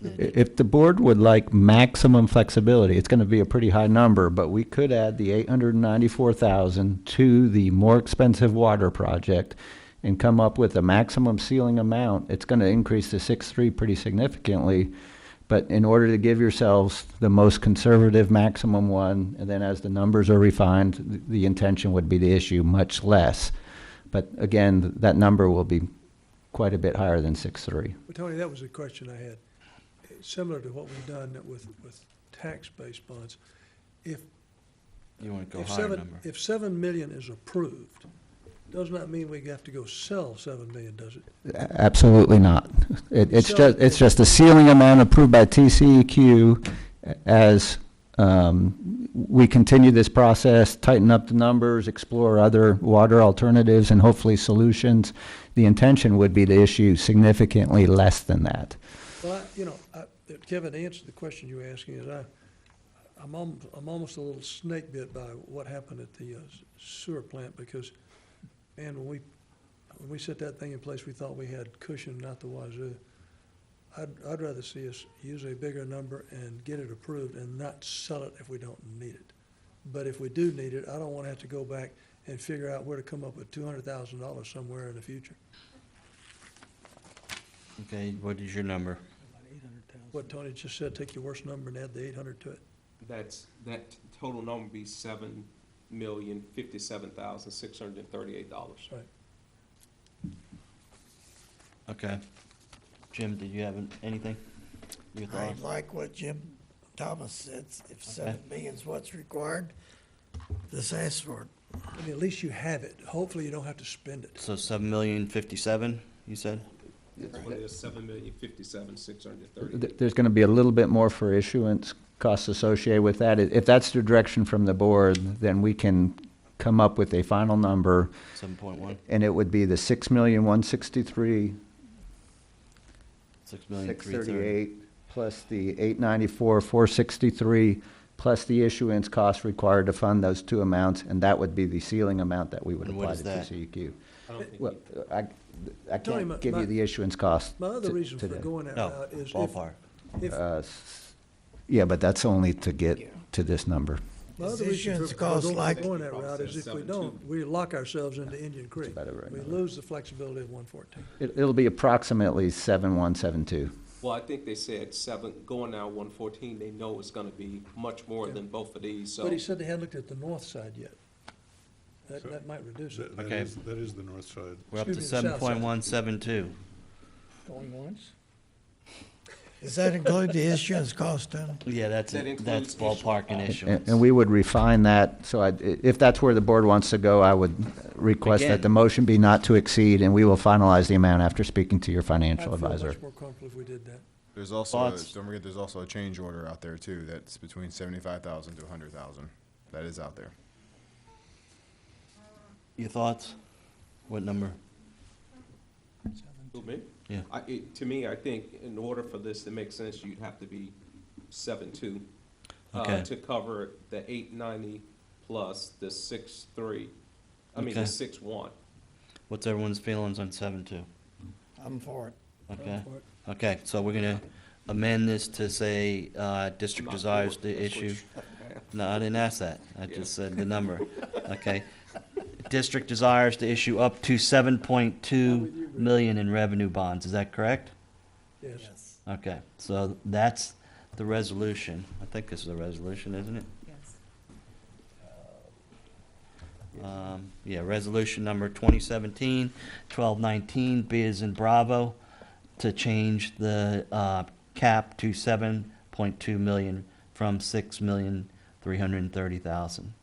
If the board would like maximum flexibility, it's gonna be a pretty high number, but we could add the 894,000 to the more expensive water project and come up with a maximum ceiling amount. It's gonna increase the 6.3 pretty significantly, but in order to give yourselves the most conservative maximum one, and then as the numbers are refined, the intention would be to issue much less. But again, that number will be quite a bit higher than 6.3. But Tony, that was a question I had. Similar to what we've done with tax-based bonds. If You want to go If higher number. if 7 million is approved, does not mean we have to go sell 7 million, does it? Absolutely not. It's So- just a ceiling amount approved by TCEQ as we continue this process, tighten up the numbers, explore other water alternatives and hopefully solutions. The intention would be to issue significantly less than that. Well, Kevin, to answer the question you were asking is I'm almost a little snake bit by what happened at the sewer plant because, man, when we set that thing in place, we thought we had cushion, not the wazoo. I'd rather see us use a bigger number and get it approved and not sell it if we don't need it. But if we do need it, I don't want to have to go back and figure out where to come up with $200,000 somewhere in the future. Okay, what is your number? What Tony just said, take your worst number and add the 800 to it. That total number would be $7,057,638. Right. Okay. Jim, did you have anything? Your I thoughts? like what Jim Thomas said. If 7 million is what's required, just ask for it. I mean, at least you have it. Hopefully you don't have to spend it. So 7,057,000, you said? That's what it is, 7,057,638. There's going to be a little bit more for issuance costs associated with that. If that's the direction from the board, then we can come up with a final number, 7.1, and it would be the 6,163,638 6,330,000. plus the 894, 463, plus the issuance cost required to fund those two amounts, and that would be the ceiling amount that we would And what apply is to that? TCEQ. I don't think Well, we- I Tony, can't give you the issuance cost My other reason for today. going that No, route is ballpark. Yeah, but that's only to get to this number. my other Is reason issuance for cost like- going that route is if we don't, we lock ourselves into Indian Creek. about it right We now. lose the flexibility of 114. It'll be approximately 7172. Well, I think they said going now 114, they know it's gonna be much more than both of these, so. But he said they hadn't looked at the north side yet. That might reduce it. Okay. That is the north side. We're up to Excuse me, the south side. 7.172. Going once? Does that include the issuance cost, Tony? Yeah, that's That includes ballpark and issuance. And we would refine that, so if that's where the board wants to go, I would request Again. that the motion be not to exceed, and we will finalize the amount after speaking to your I'd financial feel advisor. much more comfortable if we did that. There's also, Thoughts? don't forget, there's also a change order out there too, that's between 75,000 to 100,000. That is out there. Your thoughts? What number? Who, me? Yeah. To me, I think in order for this to make sense, you'd have to be 7.2. Okay. To cover the 890 plus the 6.3, the Okay. 6.1. What's everyone's feelings on 7.2? I'm for it. Okay. for it. Okay, so we're gonna amend this to say, district Not desires four, to that's what issue. you- No, I didn't ask that. I Yeah. just said the number. Okay. District desires to issue up to 7.2 million in revenue bonds. Is that correct? Yes. Okay, so that's the resolution. I think this is a resolution, isn't it? Yes. Yeah, resolution number 2017-1219, B as in Bravo, to change the cap to 7.2 million from 6,330,000.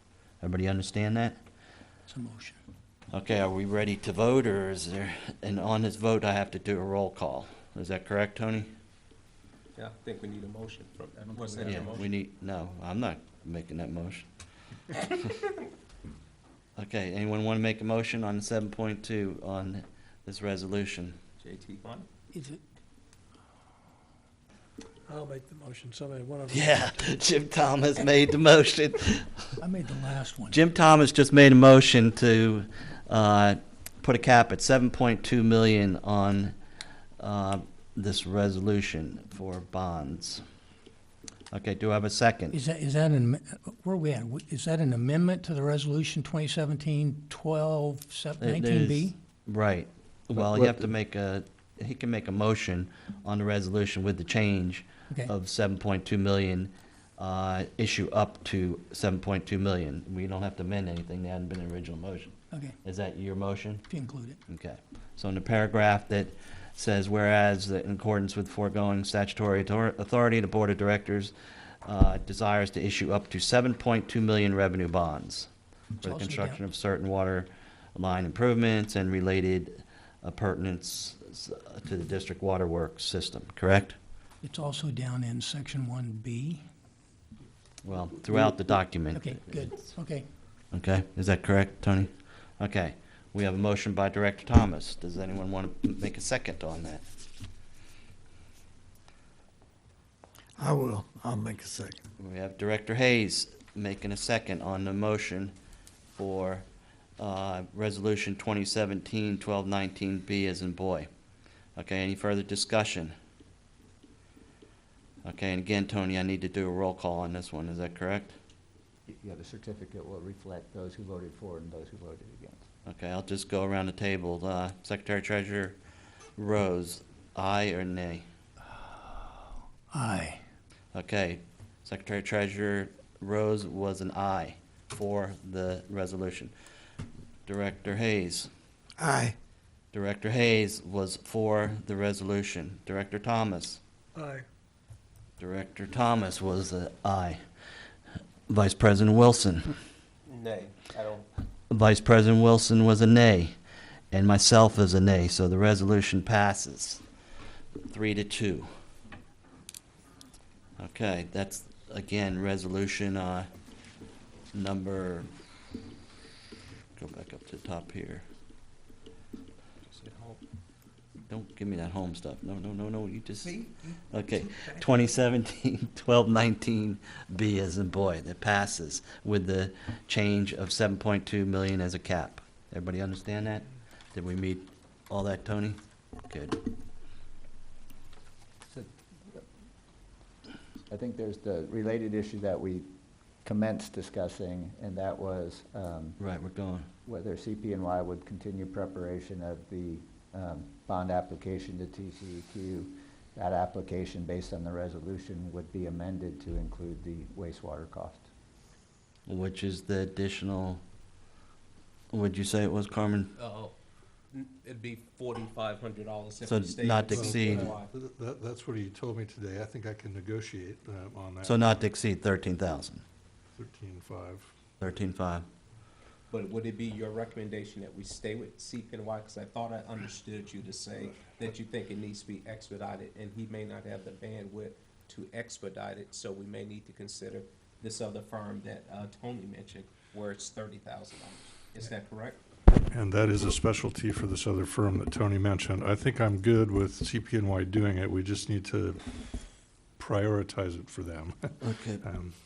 Everybody understand that? It's a motion. Okay, are we ready to vote, or is there, and on this vote, I have to do a roll call. Is that correct, Tony? Yeah, I think we need a motion from, I don't what's think that Yeah, motion? we need, no, I'm not making that motion. Okay, anyone want to make a motion on 7.2 on this resolution? JT, fine? Is it, I'll make the motion. Somebody, one of them. Yeah, Jim Thomas made the motion. I made the last one. Jim Thomas just made a motion to put a cap at 7.2 million on this resolution for bonds. Okay, do I have a second? Is that where are we at? Is that an amendment to the resolution 2017-12-19B? Right. Well, you have to make he can make a motion on the resolution with the change Okay. of 7.2 million, issue up to 7.2 million. We don't have to amend anything, that hadn't been an original motion. Okay, Is that your motion? if you include it. Okay. So in the paragraph that says, whereas that in accordance with foregoing statutory authority, the Board of Directors desires to issue up to 7.2 million revenue bonds It's for the also construction down- of certain water line improvements and related appurtenance to the district water works system, correct? It's also down in section 1B. Well, throughout the document. Okay, good. Okay. Okay, is that correct, Tony? Okay, we have a motion by Director Thomas. Does anyone want to make a second on that? I will. I'll make a second. We have Director Hayes making a second on the motion for Resolution 2017-1219B as in boy. Okay, any further discussion? Okay, and again, Tony, I need to do a roll call on this one, is that correct? Yeah, the certificate will reflect those who voted for and those who voted against. Okay, I'll just go around the table. Secretary Treasurer Rose, aye or nay? Aye. Okay, Secretary Treasurer Rose was an aye for the resolution. Director Hayes. Aye. Director Hayes was for the resolution. Director Thomas. Aye. Director Thomas was an aye. Vice President Wilson. Nay, I don't. Vice President Wilson was a nay, and myself is a nay, so the resolution passes 3-2. Okay, that's, again, resolution number, go back up to the top here. don't give me that home stuff. No, you just, okay. 2017, 1219B as in boy, that passes with the change of 7.2 million as a cap. Everybody understand that? Did we meet all that, Tony? Good. So, I think there's the related issue that we commenced discussing, and that was Right, we're going. whether CP&Y would continue preparation of the bond application to TCEQ. That application, based on the resolution, would be amended to include the wastewater cost. Which is the additional, what'd you say it was, Carmen? It'd be $4,500 if So we stay not with to exceed- CPNY. That's what he told me today. I think I can negotiate on that. So not to exceed 13,000, 13.5. 13.5. But would it be your recommendation that we stay with CPNY? Because I thought I understood you to say that you think it needs to be expedited, and he may not have the bandwidth to expedite it, so we may need to consider this other firm that Tony mentioned, where it's $30,000. Is that correct? And that is a specialty for this other firm that Tony mentioned. I think I'm good with CP&Y doing it. We just need to prioritize it for them. Okay.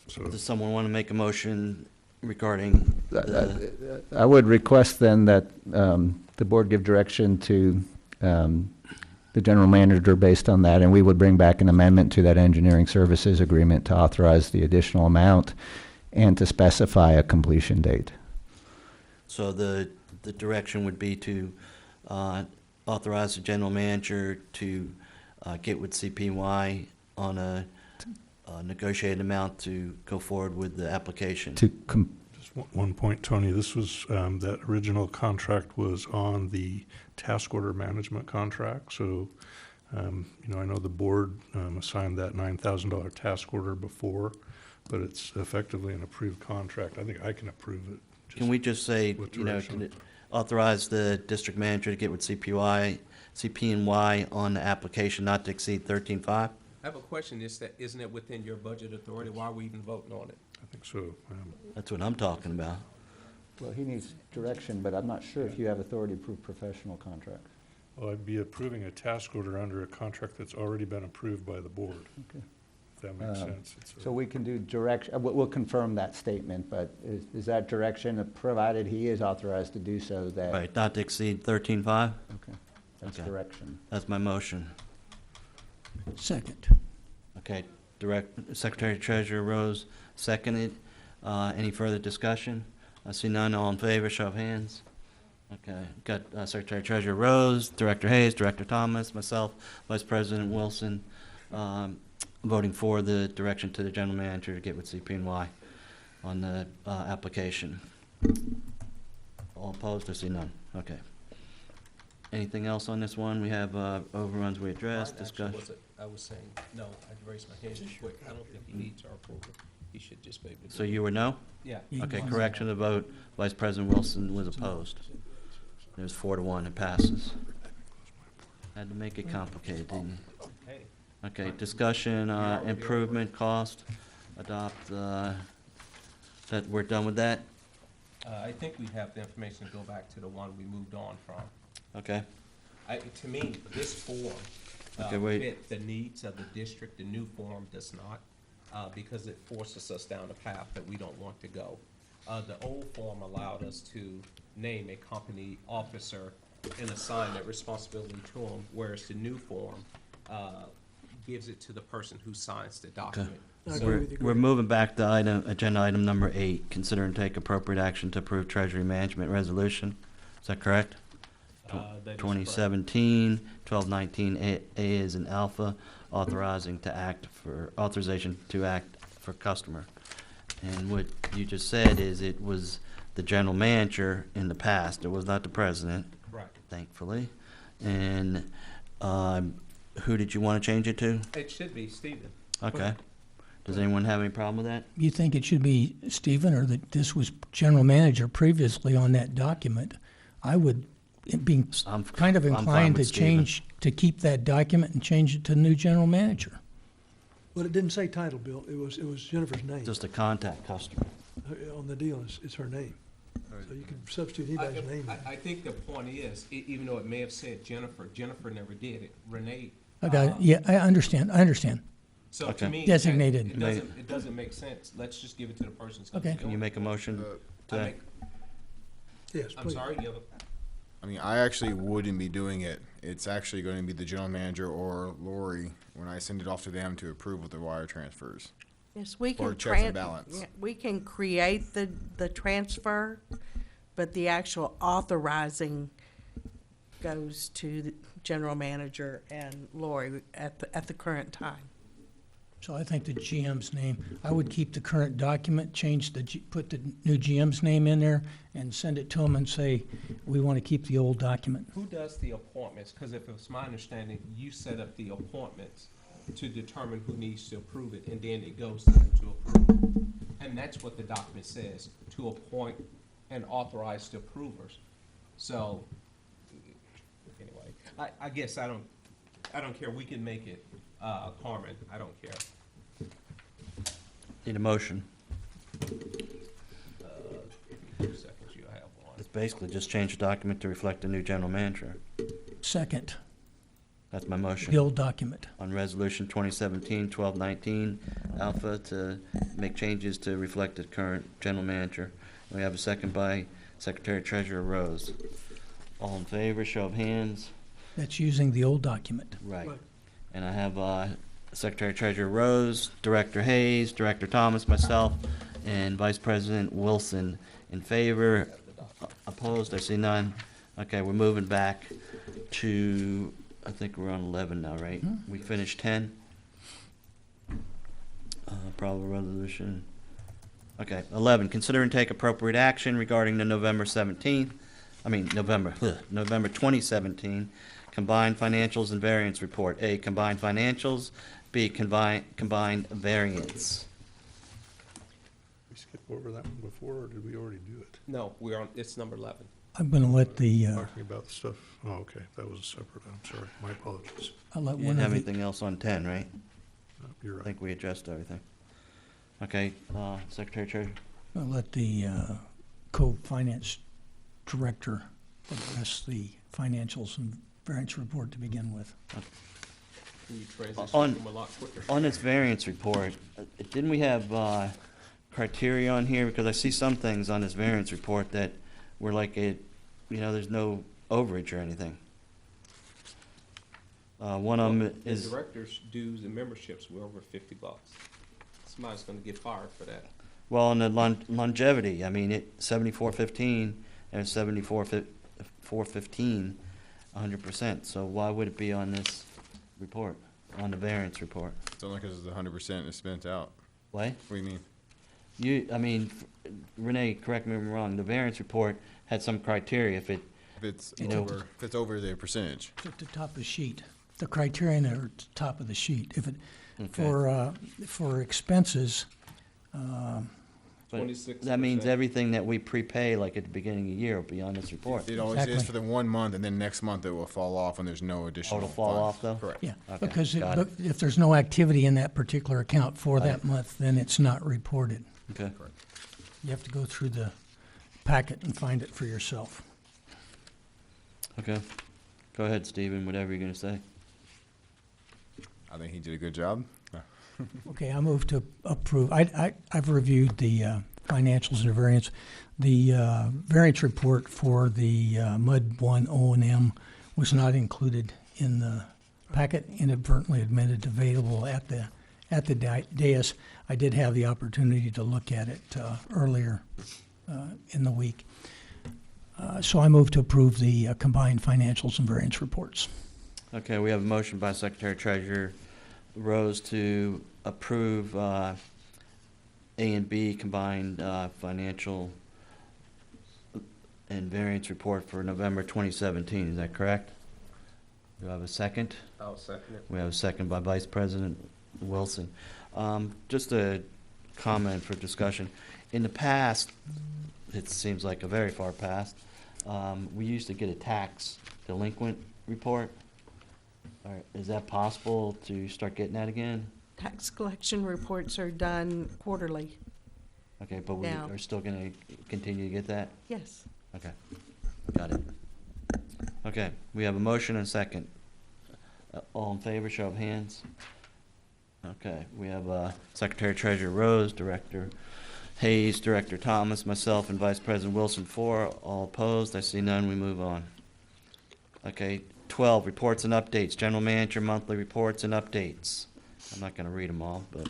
So Does someone want to make a motion regarding the, I would request then that the board give direction to the general manager based on that, and we would bring back an amendment to that engineering services agreement to authorize the additional amount and to specify a completion date. so the direction would be to authorize the general manager to get with CPY on a negotiated amount to go forward with the application. To just one point, Tony, this was, that original contract was on the task order management contract. So, I know the board assigned that $9,000 task order before, but it's effectively an approved contract. I think I can approve it. Can we just say, with you know, direction. can it authorize the district manager to get with CP&Y on the application not to exceed 13.5? I have a question. Isn't it within your budget authority? Why are we even voting on it? I think so. That's what I'm talking about. Well, he needs direction, but I'm not sure if you have authority to approve professional contracts. Well, I'd be approving a task order under a contract that's already been approved by the board. Okay. If that makes sense. It's a- So we can do direction, we'll confirm that statement, but is that direction, provided he is authorized to do so, that? Right, not to exceed 13.5? Okay, that's Okay. direction. That's my motion. Second. Okay, Secretary Treasurer Rose seconded. Any further discussion? I see none. All in favor, show of hands. Okay, got Secretary Treasurer Rose, Director Hayes, Director Thomas, myself, Vice President Wilson, voting for the direction to the general manager to get with CP&Y on the application. All opposed? I see none. Okay. Anything else on this one? We have overruns we addressed, Mine actually discussion. I was saying, no, I raised my hand quick. I don't think he needs our approval. He should just be able to. So you were no? Yeah. Okay, correction of the vote. Vice President Wilson was opposed. It was 4-1, it passes. Had to make it complicated, didn't you? Hey, Okay, discussion, improvement, cost, adopt, that, we're done with that? I think we have the information to go back to the one we moved on from. Okay, To me, this form Okay, wait. fit the needs of the district. The new form does not, because it forces us down a path that we don't want to go. The old form allowed us to name a company officer and assign that responsibility to them, whereas the new form gives it to the person who signs the document. I agree we're, with you, we're Greg. moving back to agenda item number 8, consider and take appropriate action to approve Treasury Management Resolution. Is that correct? That is correct. 2017, 1219 A is an alpha, authorization to act for customer. And what you just said is it was the general manager in the past, it was not the president, Correct. thankfully. And who did you want to change it to? It should be Stephen. Okay. Does anyone have any problem with that? You think it should be Stephen, or that this was general manager previously on that document? I would be I'm kind of I'm fine inclined to with Stephen. change, to keep that document and change it to new general manager. Well, it didn't say title, Bill. It was Jennifer's name. Just a contact customer. On the deal, it's her name. So you can substitute anybody's name. I think the point is, even though it may have said Jennifer, Jennifer never did it. Renee. Okay, yeah, I understand. So Okay. to me. Designated. It doesn't make sense. Let's just give it to the person that's gonna be Okay. Can doing you it. make a motion I to, make- Yes, I'm please. sorry, I mean, I actually wouldn't be doing it. It's actually going to be the general manager or Lori when I send it off to them to approve with the wire transfers. Yes, we Or can. checks and balance. Yeah, we can create the transfer, but the actual authorizing goes to the general manager and Lori at the current time. So I think the GM's name, I would keep the current document, put the new GM's name in there and send it to them and say, we want to keep the old document. who does the appointments? Because if it's my understanding, you set up the appointments to determine who needs to approve it, and then it goes to them to approve. And that's what the document says, to appoint and authorize the approvers. So, anyway, I guess I don't care. We can make it, Carmen, I don't care. need a motion? 2 seconds, you'll have one. It's basically just change the document to reflect the new general manager. Second, That's my motion. the old document. On resolution 2017-1219, Alpha, to make changes to reflect the current general manager. We have a second by Secretary Treasurer Rose. All in favor, show of hands. That's using the old document. Right. Right. And I have Secretary Treasurer Rose, Director Hayes, Director Thomas, myself, and Vice President Wilson in favor. Opposed, I see none. Okay, we're moving back to, I think we're on 11 now, right? We finished 10. Probable resolution. Okay, 11, consider and take appropriate action regarding the November 2017 combined financials and variance report. A, combined financials. B, combined variance. We skipped over that one before, or did we already do it? No, it's number 11. I'm going to let Talking about the stuff, oh, okay, that was a separate, I'm sorry, my apologies. I'll let You one didn't have of the, anything else on 10, right? No, You're I right. think we addressed everything. Okay, Secretary Treasurer. I'll let the co-finance director address the financials and variance report to begin with. Can you transition On- them a lot quicker? On this variance report, didn't we have criteria on here? Because I see some things on this variance report that were like there's no overage or anything. One of them The is, director's dues and memberships were over $50. Somebody's gonna get fired for that. well, on the longevity, I mean, 7415 and 7415, 100%. So why would it be on this report, on the variance report? It's only because it's 100% is spent out. What? What do you mean? Renee, correct me if I'm wrong, the variance report had some criteria. If If You know- it's over the percentage. It's at the top of the sheet. The criterion are at the top of the sheet. If it, Okay. for expenses, But 26%. that means everything that we prepay, like at the beginning of the year, will be on this report. It always is Exactly. for the 1 month, and then next month it will fall off, and there's no additional it'll fall off, funds. though? Correct. yeah, Okay, because got it. if there's no activity in that particular account for Got that it. month, then it's not reported. Okay. You have to go through the packet and find it for yourself. Okay. Go ahead, Stephen, whatever you're gonna say. I think he did a good job. Okay, I move to approve. I've reviewed the financials and the variance. The variance report for the MUD 1 O&M was not included in the packet, inadvertently admitted available at the dais. I did have the opportunity to look at it earlier in the week. So I move to approve the combined financials and variance reports. Okay, we have a motion by Secretary Treasurer Rose to approve A and B combined financial and variance report for November 2017. Is that correct? Do I have a second? I'll second it. We have a second by Vice President Wilson. Just a comment for discussion. In the past, it seems like a very far past, we used to get a tax delinquent report. Is that possible to start getting that again? Tax collection reports are done quarterly. Okay, but we Now- are still gonna continue to get that? Yes. Okay, got it. Okay, we have a motion and a second. All in favor, show of hands. Okay, we have Secretary Treasurer Rose, Director Hayes, Director Thomas, myself, and Vice President Wilson for. All opposed, I see none, we move on. Okay, 12, reports and updates, General Manager monthly reports and updates. I'm not gonna read them all, but,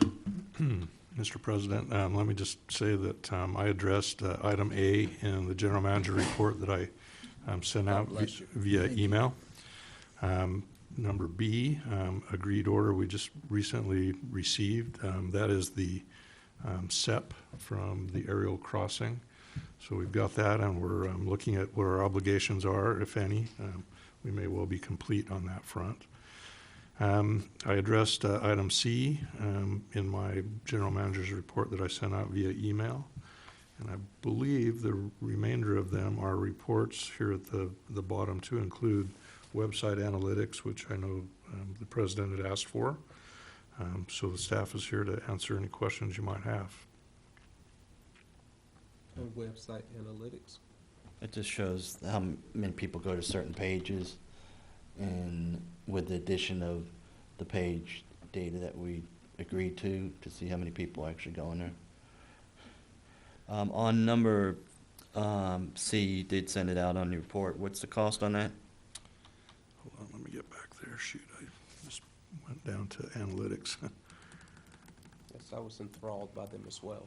Mr. President, let me just say that I addressed item A in the general manager report that I sent out via email. Number B, agreed order we just recently received. That is the SEP from the aerial crossing. So we've got that, and we're looking at what our obligations are, if any. We may well be complete on that front. I addressed item C in my general manager's report that I sent out via email. And I believe the remainder of them are reports here at the bottom to include website analytics, which I know the president had asked for. So the staff is here to answer any questions you might have. On website analytics. it just shows how many people go to certain pages, and with the addition of the page data that we agreed to see how many people actually go in there. On number C, you did send it out on the report. What's the cost on that? Hold on, let me get back there. Shoot, I just went down to analytics. Yes, I was enthralled by them as well.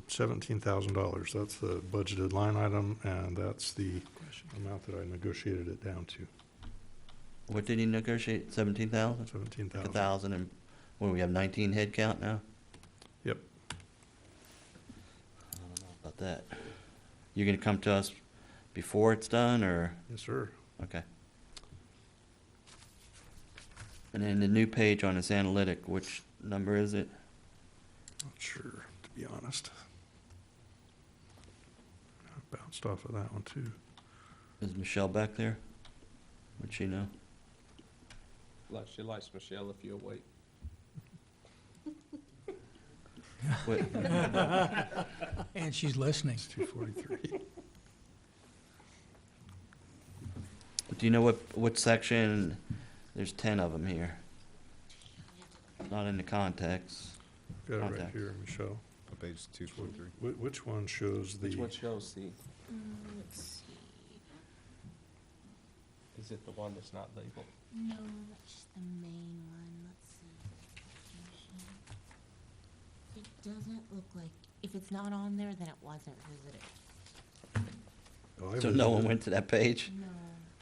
$17,000. That's the budgeted line item, and that's the amount that I negotiated it down to. What did you negotiate, 17,000? 17,000. 1,000, and what, do we have 19 head count now? Yep. I don't know about that. You're gonna come to us before it's done, or, Yes, sir. okay. And then the new page on this analytic, which number is it? Not sure, to be honest. I bounced off of that one, too. Is Michelle back there? Would she know? Like she likes Michelle if you'll wait. Wait, And she's listening. It's 243. do you know what section? There's 10 of them here. Not in the context. Got it right Contact. here, Michelle. Page 243. Which one shows the? Which one shows the, Let's see. is it the one that's not labeled? No, that's the main one. Let's see. It doesn't look like, if it's not on there, then it wasn't visited. Oh, I So no one visited- went to that page? No.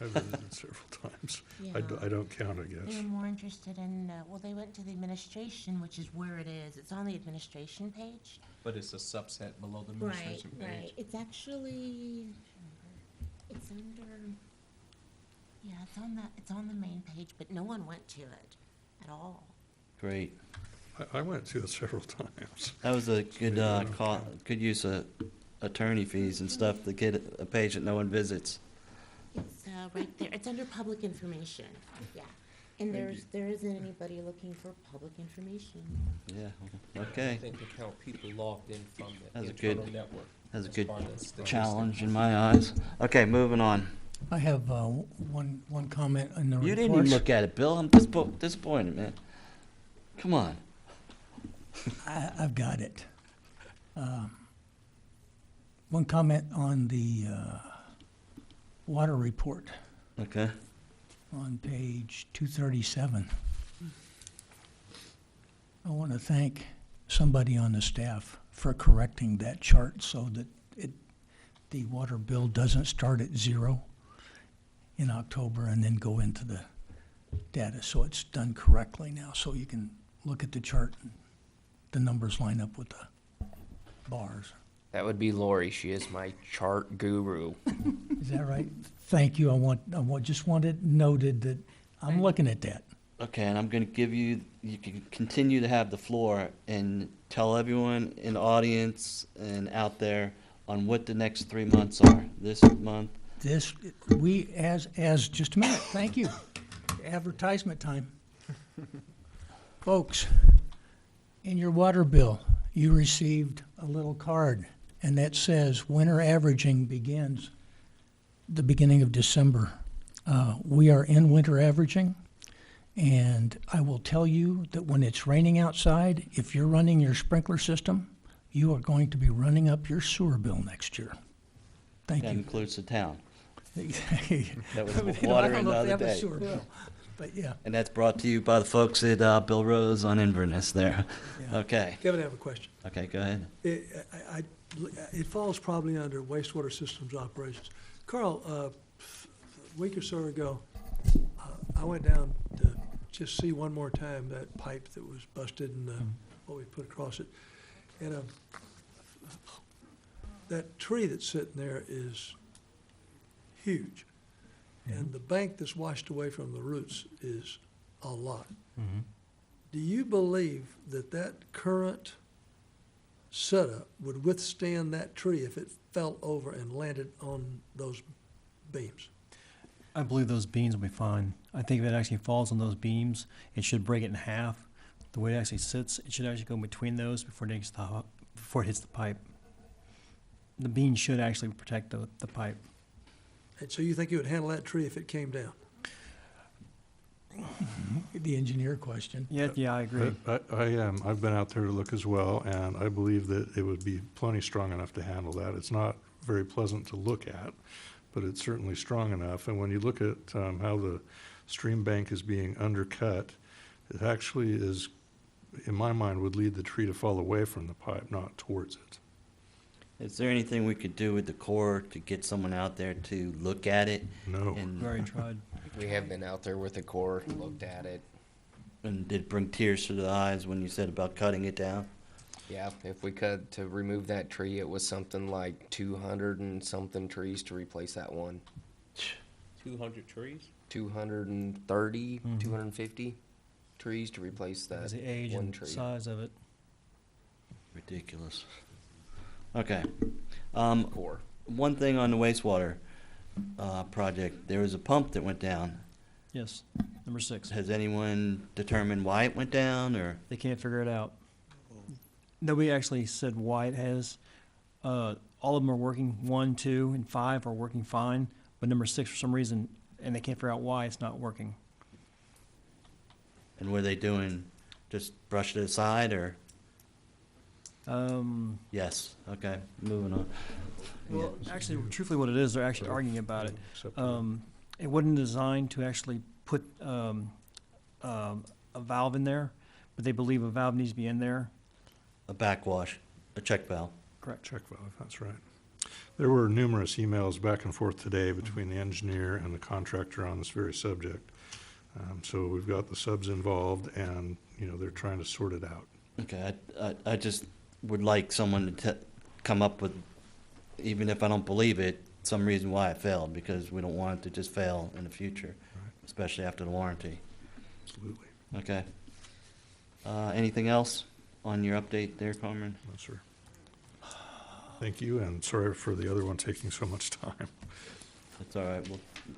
I visited several times. I Yeah. don't count, I They guess. were more interested in, well, they went to the administration, which is where it is. It's on the administration page. But it's a subset below the administration page. It's actually, it's under, yeah, it's on the main page, but no one went to it at all. Great. I went to it several times. That was a good, good use of attorney fees and stuff to get a page that no one visits. It's right there. It's under public information. Yeah. And there isn't anybody looking for public information. Yeah, I okay. think they count people logged in from the That's a good- internal network. That's a as good part of the statistics. challenge in my eyes. Okay, moving on. I have one comment on the reports. You didn't even look at it, Bill. I'm disappointed, man. Come on. I've got it. One comment on the water report Okay. on page 237. I want to thank somebody on the staff for correcting that chart so that the water bill doesn't start at 0 in October and then go into the data. So it's done correctly now, so you can look at the chart and the numbers line up with the bars. That would be Lori. She is my chart guru. Is that right? Thank you. Just wanted noted that I'm looking at that. Okay, and I'm going to give you can continue to have the floor and tell everyone in the audience and out there on what the next 3 months are. This month. Just a minute, thank you. Advertisement time. Folks, In your water bill, you received a little card, and that says winter averaging begins the beginning of December. We are in winter averaging, and I will tell you that when it's raining outside, if you're running your sprinkler system, you are going to be running up your sewer bill next year. Thank That you. includes the town. That was water in the other day. But yeah, And that's brought to you by the folks at Bill Rose on Inverness there. Yeah. Okay. Kevin, I have a question. Okay, go ahead. It falls probably under wastewater systems operations. Carl, a week or so ago, I went down to just see one more time that pipe that was busted and what we put across it. And that tree that's sitting there is huge. And the bank that's washed away from the roots is a lot. Do you believe that that current setup would withstand that tree if it fell over and landed on those beams? I believe those beams will be fine. I think if it actually falls on those beams, it should break it in half. The way it actually sits, it should actually go between those before it hits the pipe. The beam should actually protect the pipe. And so you think it would handle that tree if it came down? the engineer question. Yeah, I agree. I've been out there to look as well, and I believe that it would be plenty strong enough to handle that. It's not very pleasant to look at, but it's certainly strong enough. And when you look at how the stream bank is being undercut, it actually is, in my mind, would lead the tree to fall away from the pipe, not towards it. Is there anything we could do with the Corps to get someone out there to look at it? No. And, We already tried. We have been out there with the Corps, looked at it. and did it bring tears to the eyes when you said about cutting it down? Yeah, if we could, to remove that tree, it was something like 200 and something trees to replace that one. 200 trees? 230, 250 trees to replace that Because the age one and tree. size of it. Ridiculous. Okay. Corps. One thing on the wastewater project, there was a pump that went down. Yes, number 6. Has anyone determined why it went down, or? They can't figure it out. Nobody actually said why it has. All of them are working. 1, 2, and 5 are working fine, but number 6 for some reason, and they can't figure out why it's not working. And were they doing, just brushed it aside, or? Yes, okay, moving on. Well, actually, truthfully, what it is, they're actually arguing about it. It wasn't designed to actually put a valve in there, but they believe a valve needs to be in there. A backwash, a check valve. Correct. Check valve, that's right. There were numerous emails back and forth today between the engineer and the contractor on this very subject. So we've got the subs involved, and, they're trying to sort it out. Okay, I just would like someone to come up with, even if I don't believe it, some reason why it failed, because we don't want it to just fail in the future, Right. especially after the warranty. Absolutely. Okay. Anything else on your update there, Carmen? No, sir. Thank you, and sorry for the other one taking so much time. That's all right,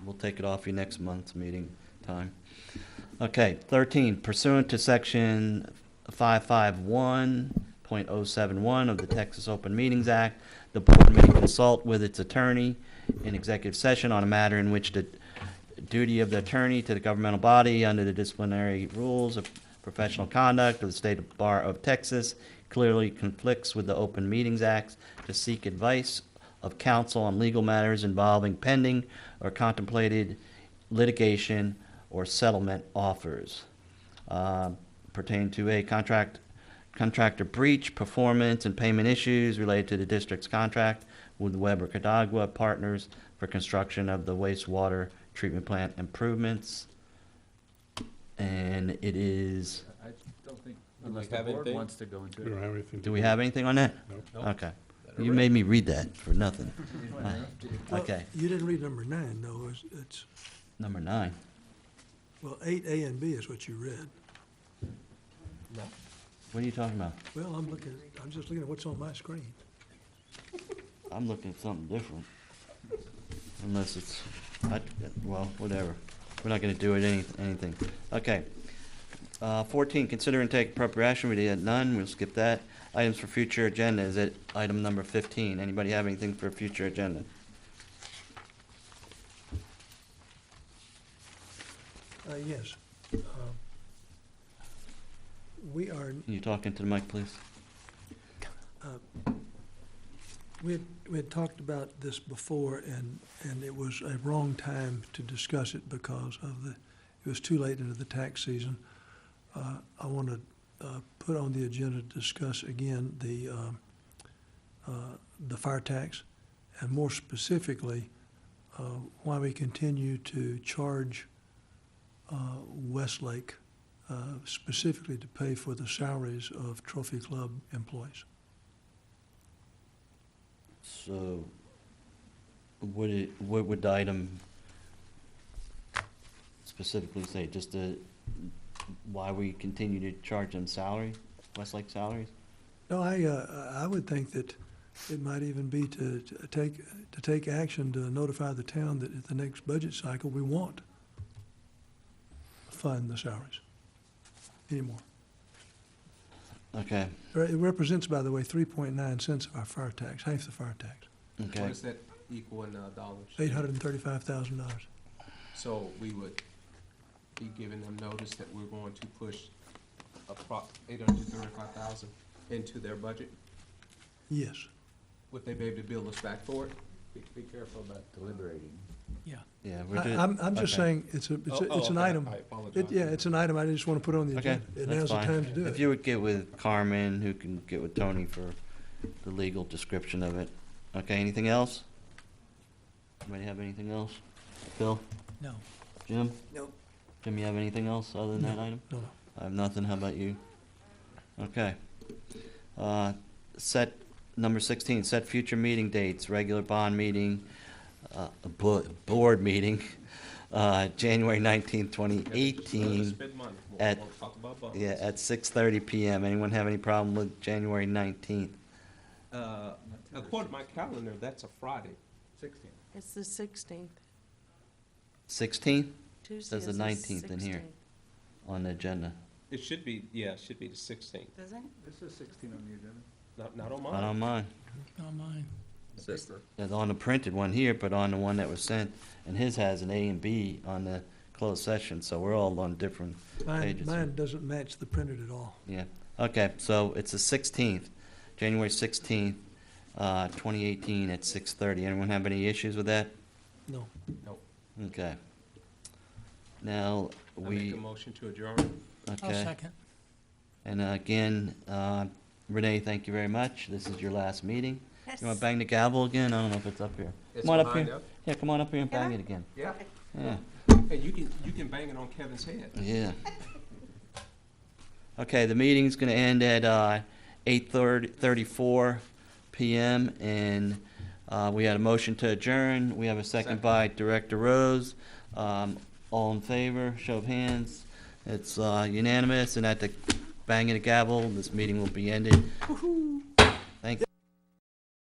we'll take it off your next month's meeting time. Okay, 13, pursuant to section 551.071 of the Texas Open Meetings Act, the board may consult with its attorney in executive session on a matter in which the duty of the attorney to the governmental body under the disciplinary rules of professional conduct of the State Bar of Texas clearly conflicts with the Open Meetings Act to seek advice of counsel on legal matters involving pending or contemplated litigation or settlement offers pertaining to a contractor breach, performance, and payment issues related to the district's contract with Weber Cadagua Partners for construction of the wastewater treatment plant improvements. And it is, I don't think, unless the board wants to go into We don't have anything to do we have anything on that? Nope. Okay. You made me read that for nothing. Well, Okay, You didn't read number 9, though. It's, number 9. well, 8A and B is what you read. What are you talking about? Well, I'm just looking at what's on my screen. I'm looking at something different. Unless it's, well, whatever. We're not gonna do it anything. Okay. 14, consider and take appropriate action. We had none. We'll skip that. Items for future agenda is at item number 15. Anybody have anything for future agenda? Yes. We are, Can you talk into the mic, please? we had talked about this before, and it was a wrong time to discuss it because of it was too late into the tax season. I want to put on the agenda to discuss again the fire tax, and more specifically, why we continue to charge Westlake specifically to pay for the salaries of Trophy Club employees. So, what would the item specifically say? Just why we continue to charge them salary, Westlake salaries? No, I would think that it might even be to take action to notify the town that at the next budget cycle, we won't fund the salaries anymore. Okay, It represents, by the way, 3.9 cents of our fire tax, half the fire tax, What okay. does that equal in dollars? $835,000. So we would be giving them notice that we're going to push $835,000 into their budget? Yes. Would they be able to bill us back for it? Be careful about deliberating. Yeah, we're doing. I'm just okay. saying, it's an item. I apologize. Yeah, it's an item I just want to put on the Okay, agenda. And that's now's the fine. time to do If it. you would get with Carmen, who can get with Tony for the legal description of it. Okay, anything else? Anybody have anything else? Phil? No. Jim? Nope. Jim, you have anything else other than that item? No, no. I have nothing. How about you? Okay. Set, number 16, set future meeting dates, regular bond meeting, board meeting, January 19th, Rather 2018, spend money. at- We'll talk about bonds. yeah, at 6:30 PM. Anyone have any problem with January 19th? According to my calendar, that's a Friday. 16. It's the 16th. 16th Tuesday Says the is 19th in here. 16th. on the agenda. It should be, yeah, it should be the 16th. Does it? This is 16 on the agenda. Not on Not on mine. mine. Not mine. Sister. It's on the printed one here, but on the one that was sent, and his has an A and B on the closed session, so we're all on different pages. Mine doesn't match the printed at all. Yeah, okay, so it's the 16th, January 16th, 2018 at 6:30. Anyone have any issues with that? No. Okay. Now, I make a we, motion to adjourn. I'll okay. second. And again, Renee, thank you very much. This is your last meeting. You want to bang the gavel again? I don't know if it's up here. It's Come on up behind here. us. Yeah, come on up here and bang it again. Yeah. Yeah, And you can bang it on Kevin's head. yeah. Okay, the meeting's gonna end at 8:34 PM, and we had a motion to adjourn. We have a second Second. by Director Rose. All in favor, show of hands. It's unanimous, and at the bang of the gavel, this meeting will be ended.